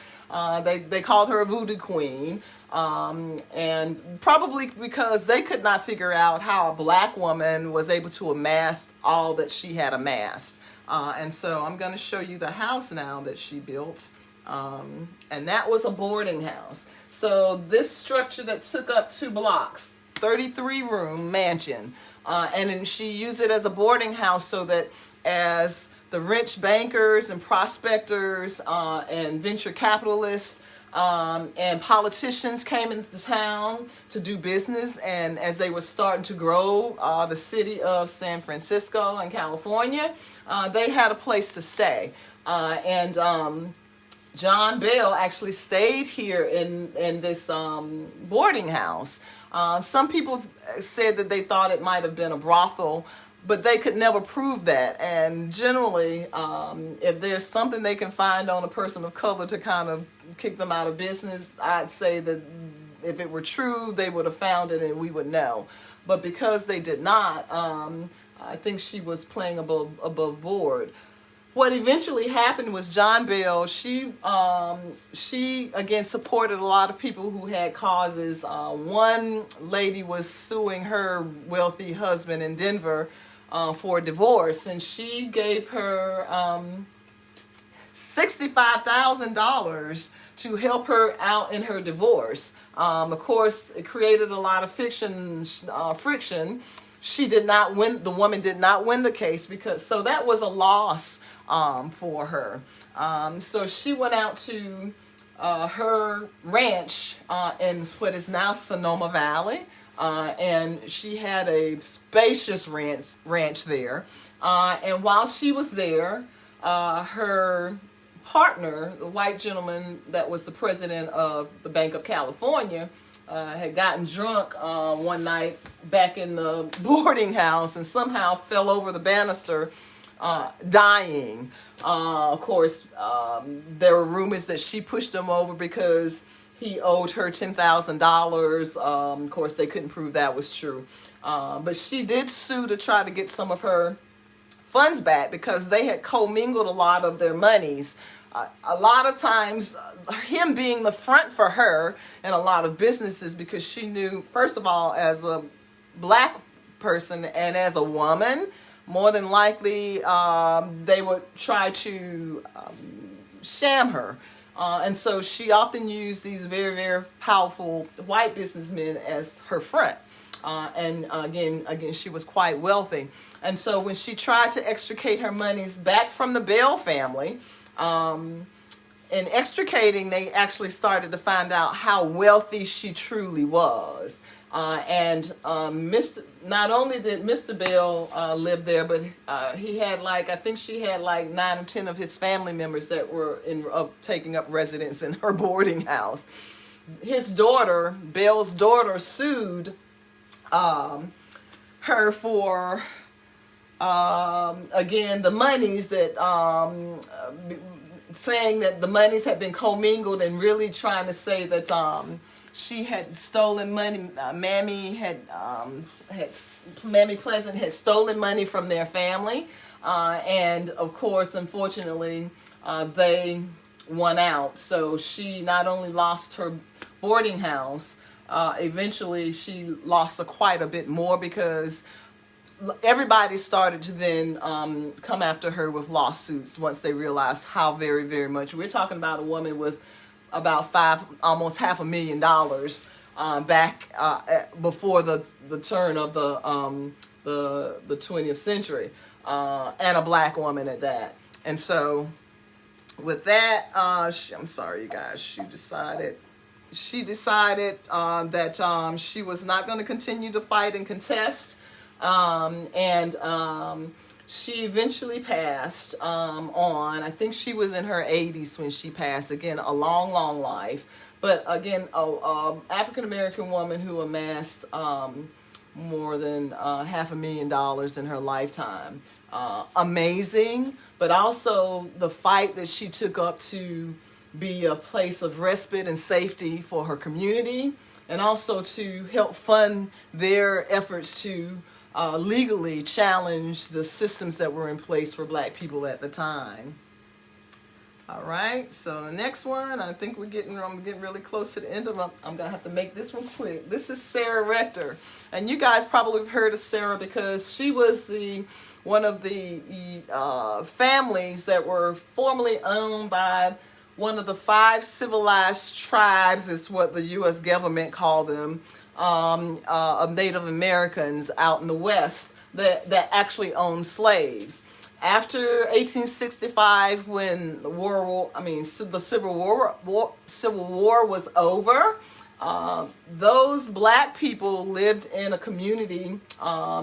S1: they called her a voodoo queen. And probably because they could not figure out how a black woman was able to amass all that she had amassed. And so I'm going to show you the house now that she built And that was a boarding house. So this structure that took up 2 blocks, 33-room mansion, and then she used it as a boarding house so that as the rich bankers and prospectors and venture capitalists and politicians came into town to do business, and as they were starting to grow the city of San Francisco and California, they had a place to stay. And John Bell actually stayed here in this boarding house. Some people said that they thought it might have been a brothel, but they could never prove that. And generally, if there's something they can find on a person of color to kind of kick them out of business, I'd say that if it were true, they would have found it and we would know. But because they did not, I think she was playing above board. What eventually happened was John Bell, she again supported a lot of people who had causes. One lady was suing her wealthy husband in Denver for a divorce, and she gave her $65,000 to help her out in her divorce. Of course, it created a lot of friction. She did not win. The woman did not win the case so that was a loss for her. So she went out to her ranch in what is now Sonoma Valley, and she had a spacious ranch there. And while she was there, her partner, the white gentleman that was the president of the Bank of California, had gotten drunk one night back in the boarding house and somehow fell over the banister, dying. Of course, there were rumors that she pushed him over because he owed her $10,000. Of course, they couldn't prove that was true. But she did sue to try to get some of her funds back because they had commingled a lot of their monies. A lot of times, him being the front for her and a lot of businesses, because she knew, first of all, as a black person and as a woman, more than likely they would try to sham her. And so she often used these very, very powerful white businessmen as her front. And again, she was quite wealthy. And so when she tried to extricate her monies back from the Bell family, in extricating, they actually started to find out how wealthy she truly was. And not only did Mr. Bell live there, but he had I think she had 9 or 10 of his family members that were taking up residence in her boarding house. His daughter, Bell's daughter, sued her for again the monies that saying that the monies had been commingled and really trying to say that she had stolen money. Mammy Pleasant had stolen money from their family, and of course, unfortunately, they won out. So she not only lost her boarding house, eventually she lost quite a bit more because everybody started to then come after her with lawsuits once they realized how very, very much. We're talking about a woman with about almost $500,000 back before the turn of the 20th century, and a black woman at that. And so with that, I'm sorry, you guys, she decided that she was not going to continue to fight and contest. She eventually passed on. I think she was in her 80s when she passed. Again, a long, long life. But again, a African-American woman who amassed more than $500,000 in her lifetime. Amazing, but also the fight that she took up to be a place of respite and safety for her community, and also to help fund their efforts to legally challenge the systems that were in place for black people at the time. All right, so the next one, I'm getting really close to the end of them. I'm going to have to make this one quick. This is Sarah Rector. And you guys probably have heard of Sarah because she was one of the families that were formerly owned by one of the 5 civilized tribes, is what the U.S. government called them, of Native Americans out in the West that actually owned slaves. After 1865, when the Civil War was over, those black people lived in a community,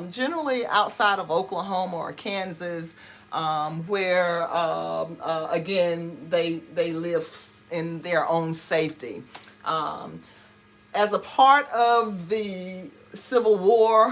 S1: generally outside of Oklahoma or Kansas, where again they live in their own safety. As a part of the Civil War,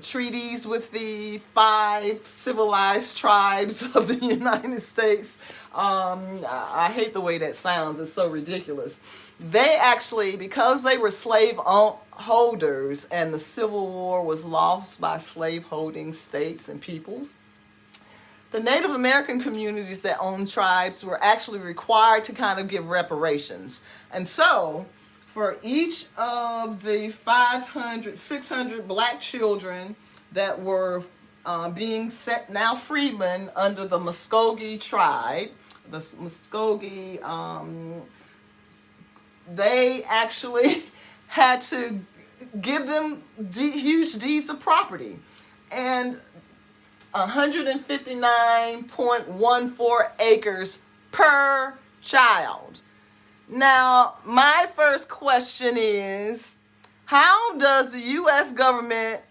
S1: treaties with the 5 civilized tribes of the United States. I hate the way that sounds. It's so ridiculous. They actually, because they were slave holders and the Civil War was lost by slave-holding states and peoples, the Native American communities that owned tribes were actually required to kind of give reparations. And so, for each of the 600 black children that were being set, now freedmen, under the Muskogee tribe, the Muskogee, they actually had to give them huge deeds of property. And 159.14 acres per child. Now, my first question is, how does the U.S. government,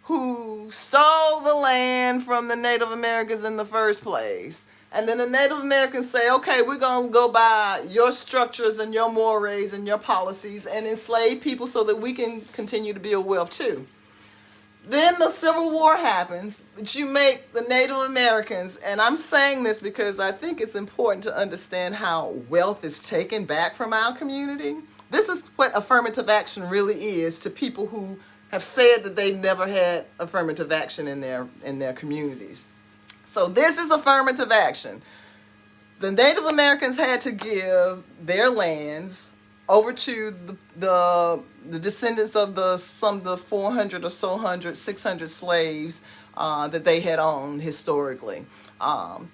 S1: who stole the land from the Native Americans in the first place, and then the Native Americans say, okay, we're going to go by your structures and your mores and your policies and enslave people so that we can continue to build wealth too. Then the Civil War happens, but you make the Native Americans, and I'm saying this because I think it's important to understand how wealth is taken back from our community. This is what affirmative action really is to people who have said that they've never had affirmative action in their communities. So this is affirmative action. The Native Americans had to give their lands over to the descendants of the 400 or so 600 slaves that they had owned historically. But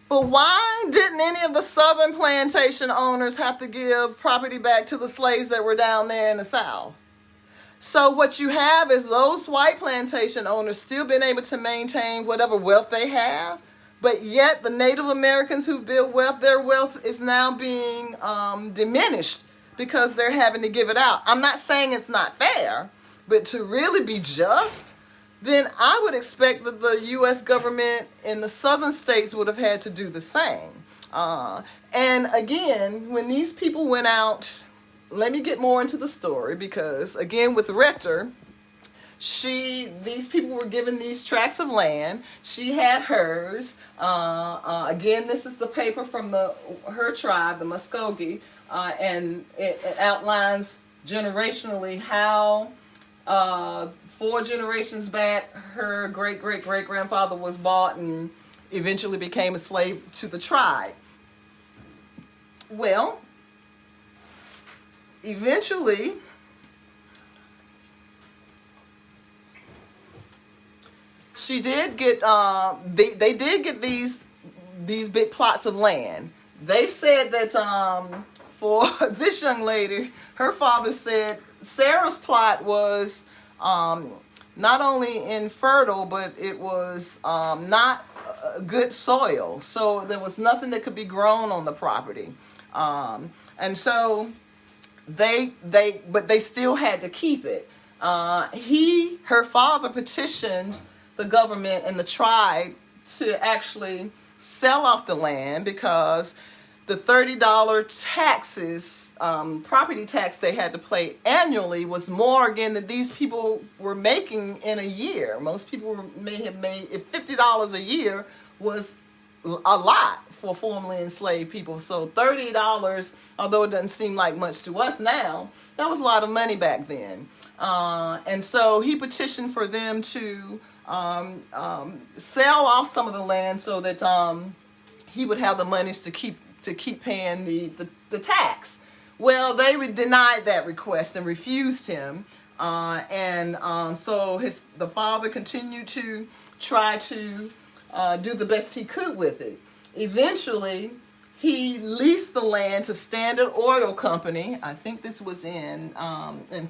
S1: why didn't any of the southern plantation owners have to give property back to the slaves that were down there in the South? So what you have is those white plantation owners still been able to maintain whatever wealth they have, but yet the Native Americans who built wealth, their wealth is now being diminished because they're having to give it out. I'm not saying it's not fair, but to really be just, then I would expect that the U.S. government in the southern states would have had to do the same. And again, when these people went out, let me get more into the story, because again, with Rector, these people were given these tracts of land. She had hers. Again, this is the paper from her tribe, the Muskogee, and it outlines generationally how 4 generations back her great-great-great-grandfather was bought and eventually became a slave to the tribe. Well, eventually, she did get, they did get these big plots of land. They said that for this young lady, her father said Sarah's plot was not only infertile, but it was not good soil. So there was nothing that could be grown on the property. And so but they still had to keep it. Her father petitioned the government and the tribe to actually sell off the land because the $30 taxes, property tax they had to pay annually was more again than these people were making in a year. Most people may have made, if $50 a year was a lot for formerly enslaved people. So $30, although it doesn't seem like much to us now, that was a lot of money back then. And so he petitioned for them to sell off some of the land so that he would have the monies to keep paying the tax. Well, they denied that request and refused him. So the father continued to try to do the best he could with it. Eventually, he leased the land to Standard Oil Company. I think this was in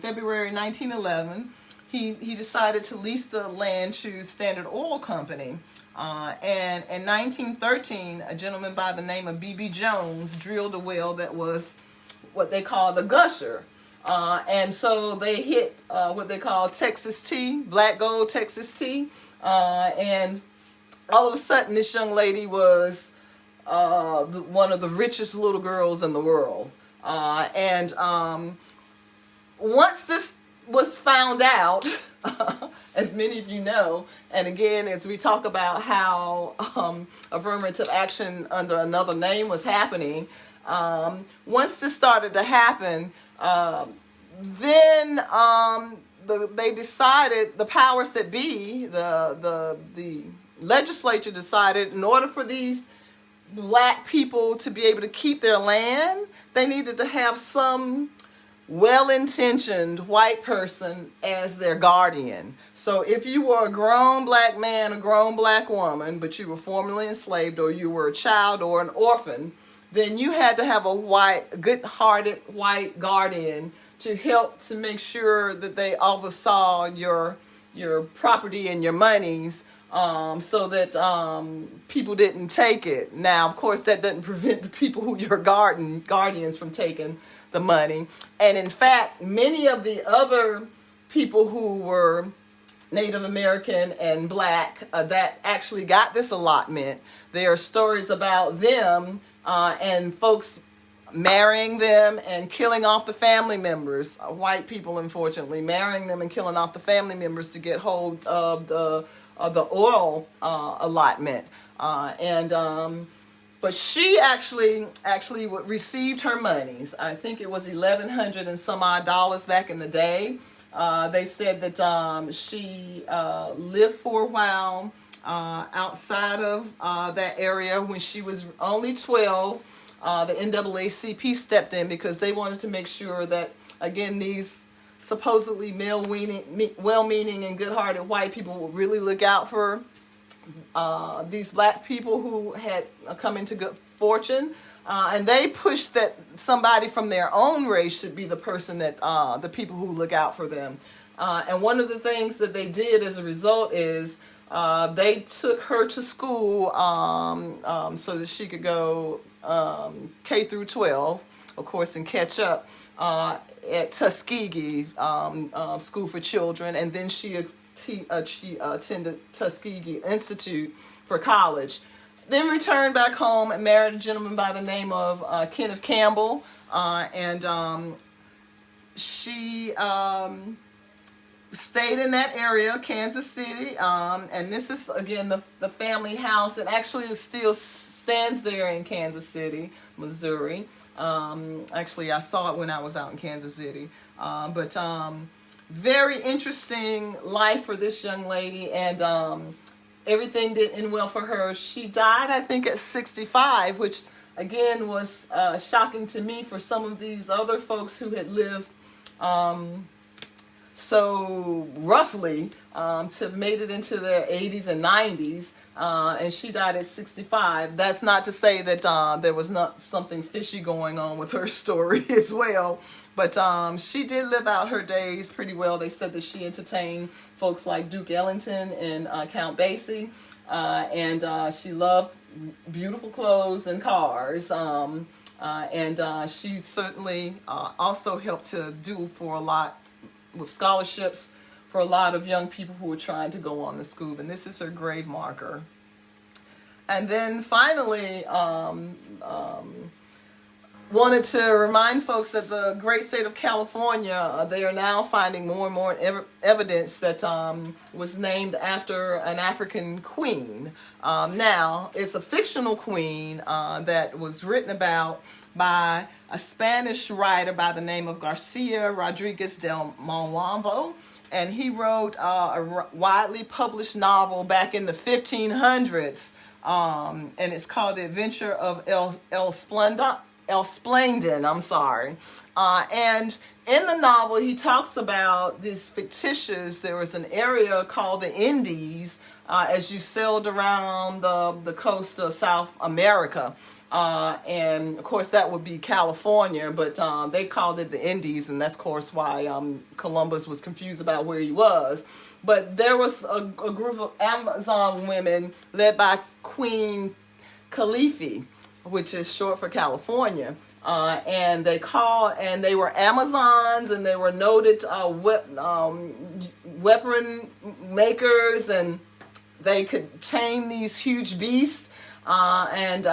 S1: February 1911. He decided to lease the land to Standard Oil Company. And in 1913, a gentleman by the name of B.B. Jones drilled a well that was what they call the gusher. And so they hit what they call Texas tea, black gold Texas tea. And all of a sudden, this young lady was one of the richest little girls in the world. And once this was found out, as many of you know, and again, as we talk about how affirmative action under another name was happening, once this started to happen, then they decided, the powers that be, the legislature decided, in order for these black people to be able to keep their land, they needed to have some well-intentioned white person as their guardian. So if you were a grown black man, a grown black woman, but you were formerly enslaved, or you were a child or an orphan, then you had to have a good-hearted white guardian to help to make sure that they oversaw your property and your monies, so that people didn't take it. Now, of course, that doesn't prevent the people who you're guardians from taking the money. And in fact, many of the other people who were Native American and black that actually got this allotment, there are stories about them and folks marrying them and killing off the family members, white people, unfortunately, marrying them and killing off the family members to get hold of the oil allotment. But she actually received her monies. I think it was $1,100 and some odd dollars back in the day. They said that she lived for a while outside of that area. When she was only 12, the NAACP stepped in because they wanted to make sure that, again, these supposedly well-meaning and good-hearted white people would really look out for these black people who had come into good fortune, and they pushed that somebody from their own race should be the person that the people who look out for them. And one of the things that they did as a result is they took her to school so that she could go K through 12, of course, and catch up at Tuskegee School for Children, and then she attended Tuskegee Institute for college. Then returned back home and married a gentleman by the name of Kenneth Campbell, and she stayed in that area, Kansas City, and this is, again, the family house. It actually still stands there in Kansas City, Missouri. Actually, I saw it when I was out in Kansas City. But very interesting life for this young lady, and everything did end well for her. She died, I think, at 65, which, again, was shocking to me for some of these other folks who had lived so roughly to have made it into their 80s and 90s. And she died at 65. That's not to say that there was not something fishy going on with her story as well. But she did live out her days pretty well. They said that she entertained folks like Duke Ellington and Count Basie. And she loved beautiful clothes and cars. And she certainly also helped to do for a lot with scholarships for a lot of young people who were trying to go on the school. And this is her grave marker. And then finally, wanted to remind folks that the great state of California, they are now finding more and more evidence that was named after an African queen. Now, it's a fictional queen that was written about by a Spanish writer by the name of Garcia Rodriguez del Montalvo. And he wrote a widely published novel back in the 1500s. And it's called The Adventure of El Splendid. And in the novel, he talks about this fictitious, there was an area called the Indies as you sailed around the coast of South America. And of course that would be California, but they called it the Indies, and that's of course why Columbus was confused about where he was. But there was a group of Amazon women led by Queen Khalifi, which is short for California. And they were Amazons, and they were noted weapon makers, and they could tame these huge beasts. And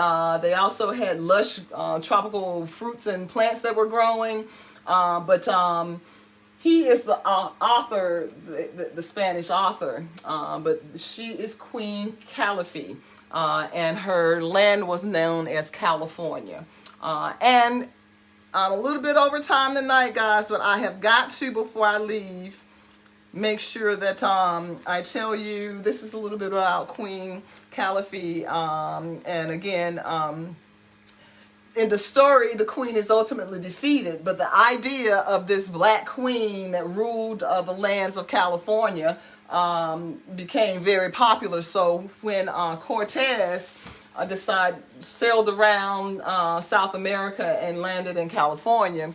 S1: they also had lush tropical fruits and plants that were growing. But he is the author, the Spanish author, but she is Queen Khalifi, and her land was known as California. And I'm a little bit over time tonight, guys, but I have got to, before I leave, make sure that I tell you this is a little bit about Queen Khalifi. And again, in the story, the queen is ultimately defeated, but the idea of this black queen that ruled the lands of California became very popular. So when Cortez sailed around South America and landed in California,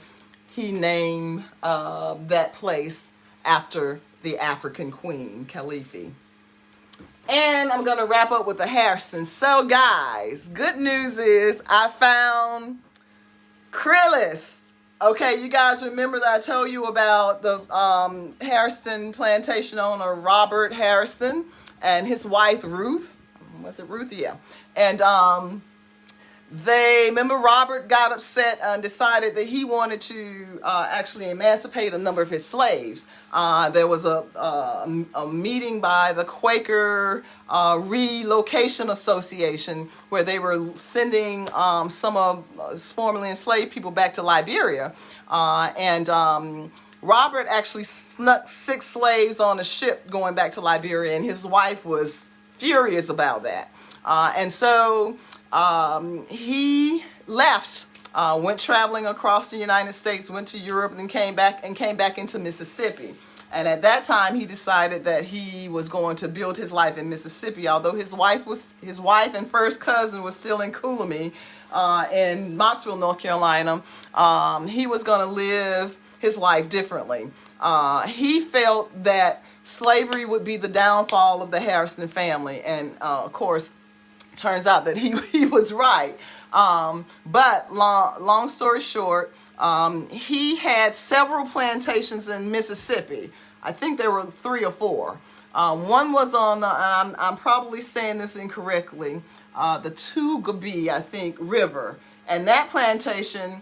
S1: he named that place after the African queen, Khalifi. And I'm going to wrap up with the Hairston. So guys, good news is I found Kryllis. Okay, you guys remember that I told you about the Hairston plantation owner, Robert Hairston, and his wife, Ruth. Was it Ruth? Yeah. And remember Robert got upset and decided that he wanted to actually emancipate a number of his slaves. There was a meeting by the Quaker Relocation Association where they were sending some of formerly enslaved people back to Liberia. And Robert actually snuck 6 slaves on a ship going back to Liberia, and his wife was furious about that. And so he left, went traveling across the United States, went to Europe, and came back into Mississippi. And at that time, he decided that he was going to build his life in Mississippi. Although his wife and first cousin was still in Coulommiers, in Mocksville, North Carolina, he was going to live his life differently. He felt that slavery would be the downfall of the Hairston family, and of course, turns out that he was right. But long story short, he had several plantations in Mississippi. I think there were 3 or 4. One was on I'm probably saying this incorrectly, the Tugabe, I think, River. And that plantation,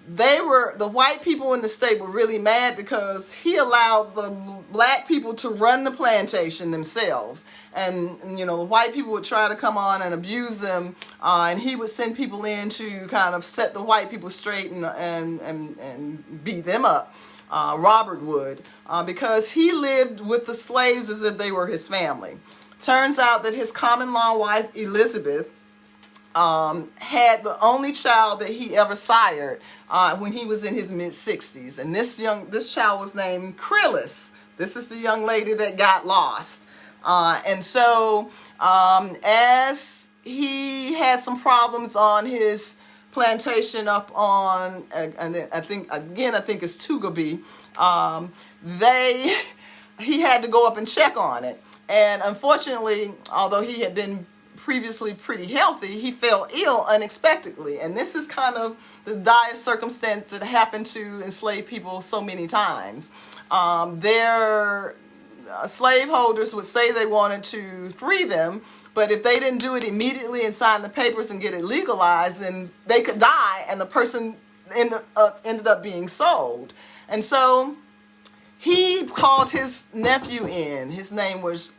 S1: the white people in the state were really mad because he allowed the black people to run the plantation themselves. And, the white people would try to come on and abuse them, and he would send people in to kind of set the white people straight and beat them up. Robert would, because he lived with the slaves as if they were his family. Turns out that his common law wife, Elizabeth, had the only child that he ever sired when he was in his mid-60s. And this child was named Kryllis. This is the young lady that got lost. And so as he had some problems on his plantation up on, and I think it's Tugabe, he had to go up and check on it. And unfortunately, although he had been previously pretty healthy, he fell ill unexpectedly. And this is kind of the dire circumstance that happened to enslaved people so many times. Their slaveholders would say they wanted to free them, but if they didn't do it immediately and sign the papers and get it legalized, then they could die, and the person ended up being sold. And so he called his nephew in. His name was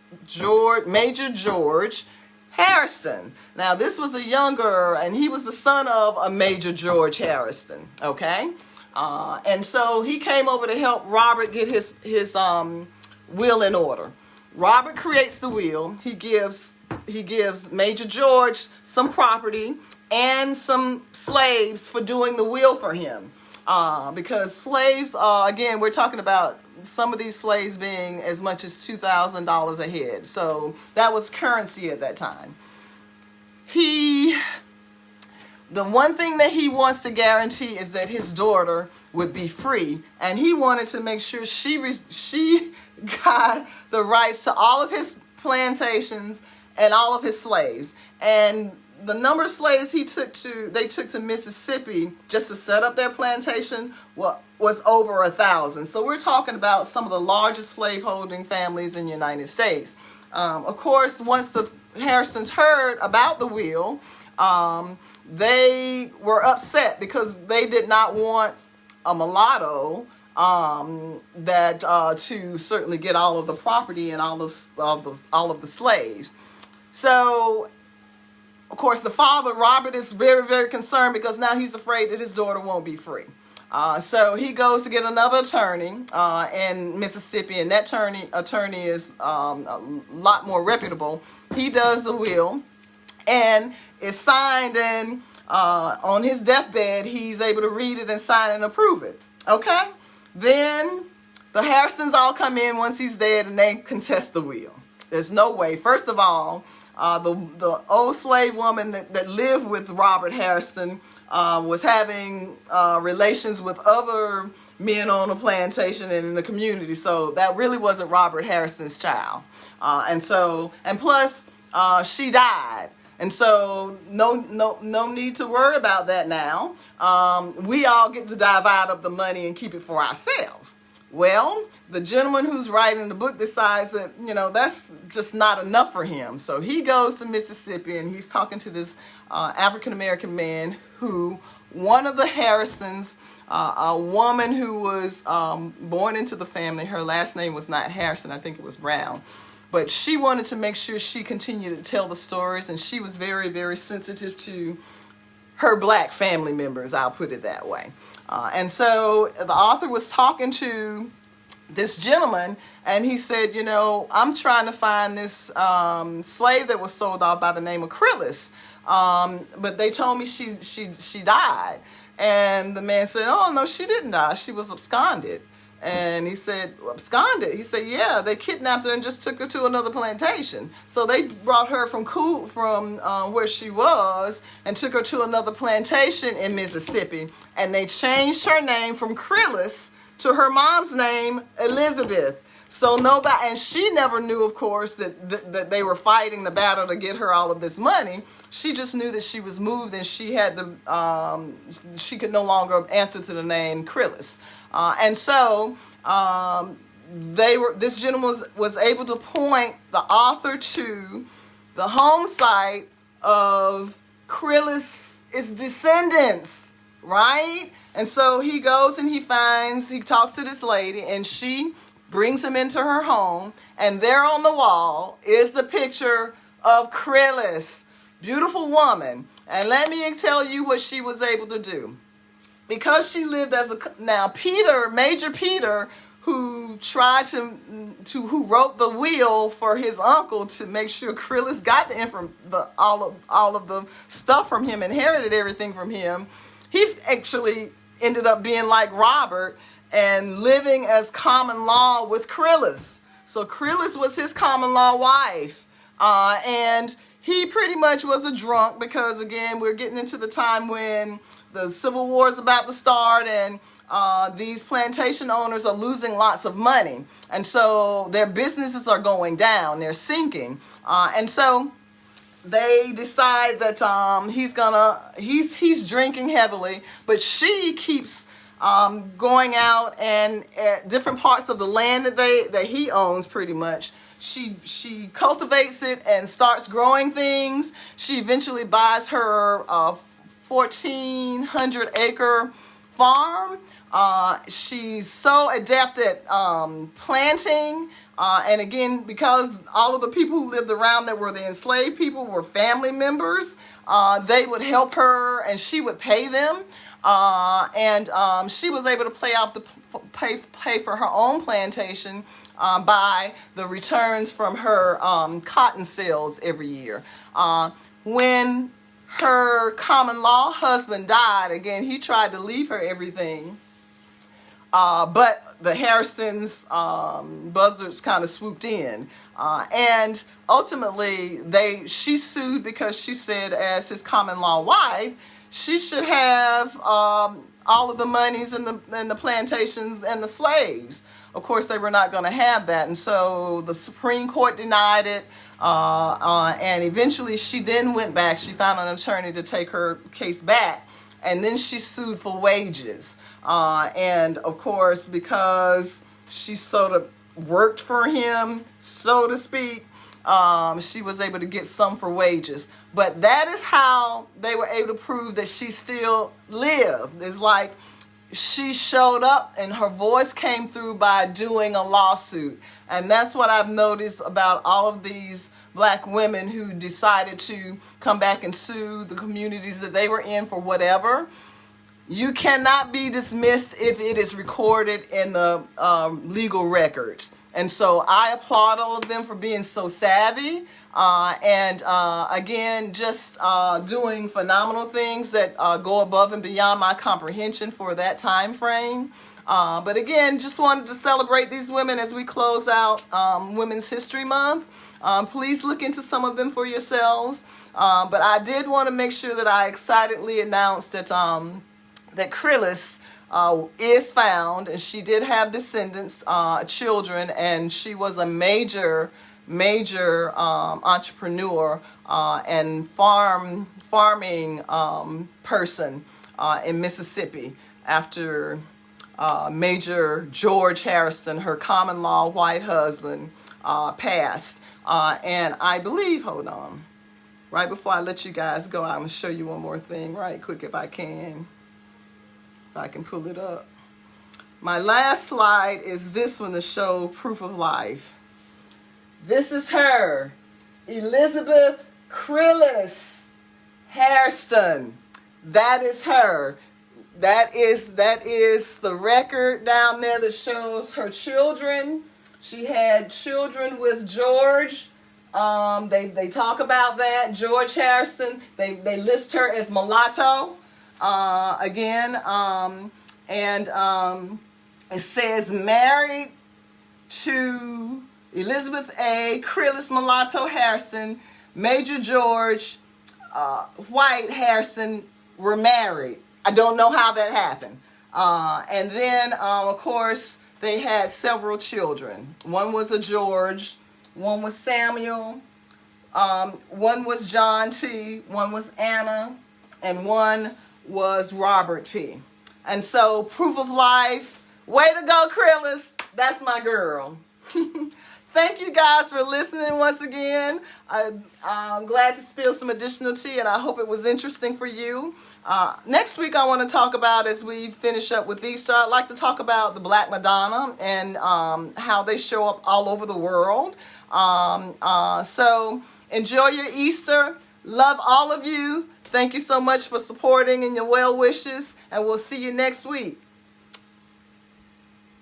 S1: Major George Hairston. Now, this was and he was the son of a Major George Hairston, okay? And so he came over to help Robert get his will in order. Robert creates the will. He gives Major George some property and some slaves for doing the will for him. Because slaves, again, we're talking about some of these slaves being as much as $2,000 a head. So that was currency at that time. the one thing that he wants to guarantee is that his daughter would be free, and he wanted to make sure she got the rights to all of his plantations and all of his slaves. And the number of slaves they took to Mississippi just to set up their plantation was over 1,000. So we're talking about some of the largest slaveholding families in the United States. Of course, once the Harrisons heard about the will, they were upset because they did not want a mulatto to certainly get all of the property and all of the slaves. So, of course, the father, Robert, is very, very concerned because now he's afraid that his daughter won't be free. So he goes to get another attorney in Mississippi, and that attorney is a lot more reputable. He does the will, and it's signed, and on his deathbed, he's able to read it and sign and approve it. Okay? Then the Harrisons all come in once he's dead, and they contest the will. There's no way. First of all, the old slave woman that lived with Robert Harrison was having relations with other men on the plantation and in the community. So that really wasn't Robert Harrison's child. And plus, she died. And so no need to worry about that now. We all get to divide up the money and keep it for ourselves. Well, the gentleman who's writing the book decides that, that's just not enough for him. So he goes to Mississippi, and he's talking to this African-American man who, one of the Harrisons, a woman who was born into the family, her last name was not Harrison, I think it was Brown. But she wanted to make sure she continued to tell the stories, and she was very, very sensitive to her black family members, I'll put it that way. And so the author was talking to this gentleman, and he said, I'm trying to find this slave that was sold off by the name of Crillis, but they told me she died. And the man said, oh, no, she didn't die. She was absconded. And he said, absconded? He said, yeah, they kidnapped her and just took her to another plantation. So they brought her from where she was and took her to another plantation in Mississippi. And they changed her name from Crillis to her mom's name, Elizabeth. So and she never knew, of course, that they were fighting the battle to get her all of this money. She just knew that she was moved, and she had to, she could no longer answer to the name Crillis. And so this gentleman was able to point the author to the home site of Crillis' descendants, right? And so he goes and he talks to this lady, and she brings him into her home, and there on the wall is the picture of Crillis. Beautiful woman. And let me tell you what she was able to do. Because she lived Major Peter, who who wrote the will for his uncle to make sure Crillis got all of the stuff from him, inherited everything from him, he actually ended up being like Robert and living as common law with Crillis. So Crillis was his common law wife. And he pretty much was a drunk because, again, we're getting into the time when the Civil War is about to start, and these plantation owners are losing lots of money. And so their businesses are going down. They're sinking. And so they decide that he's drinking heavily, but she keeps going out, and at different parts of the land that he owns pretty much, she cultivates it and starts growing things. She eventually buys her 1,400-acre farm. She's so adept at planting. And again, because all of the people who lived around that were the enslaved people were family members, they would help her and she would pay them. And she was able to pay for her own plantation by the returns from her cotton sales every year. When her common law husband died, again, he tried to leave her everything. But the Harrisons, buzzards kind of swooped in. And ultimately, she sued because she said, as his common law wife, she should have all of the monies and the plantations and the slaves. Of course, they were not going to have that, and so the Supreme Court denied it. And eventually, she then went back. She found an attorney to take her case back, and then she sued for wages. And of course, because she sort of worked for him, so to speak, she was able to get some for wages. But that is how they were able to prove that she still lived. It's like she showed up and her voice came through by doing a lawsuit. And that's what I've noticed about all of these black women who decided to come back and sue the communities that they were in for whatever. You cannot be dismissed if it is recorded in the legal records. And so I applaud all of them for being so savvy and again, just doing phenomenal things that go above and beyond my comprehension for that time frame. But again, just wanted to celebrate these women as we close out Women's History Month. Please look into some of them for yourselves. But I did want to make sure that I excitedly announced that that Kryllis is found, and she did have descendants, children, and she was a major entrepreneur and farming person in Mississippi after Major George Harrison, her common law white husband, passed. And I believe, hold on, right before I let you guys go, I'm going to show you one more thing right quick if I can. If I can pull it up. My last slide is this one to show proof of life. This is her, Elizabeth Kryllis Hairston. That is her. That is the record down there that shows her children. She had children with George. They talk about that. George Harrison. They list her as mulatto. It says married to Elizabeth A. Kryllis Mulatto Harrison, Major George White Harrison were married. I don't know how that happened. And then, of course, they had several children. One was a George, one was Samuel, one was John T., one was Anna, and one was Robert P. And so, proof of life. Way to go, Kryllis. That's my girl. Thank you guys for listening once again. I'm glad to spill some additional tea, and I hope it was interesting for you. Next week, I want to talk about, as we finish up with Easter, I'd like to talk about the Black Madonna and how they show up all over the world. So enjoy your Easter. Love all of you. Thank you so much for supporting and your well wishes, and we'll see you next week.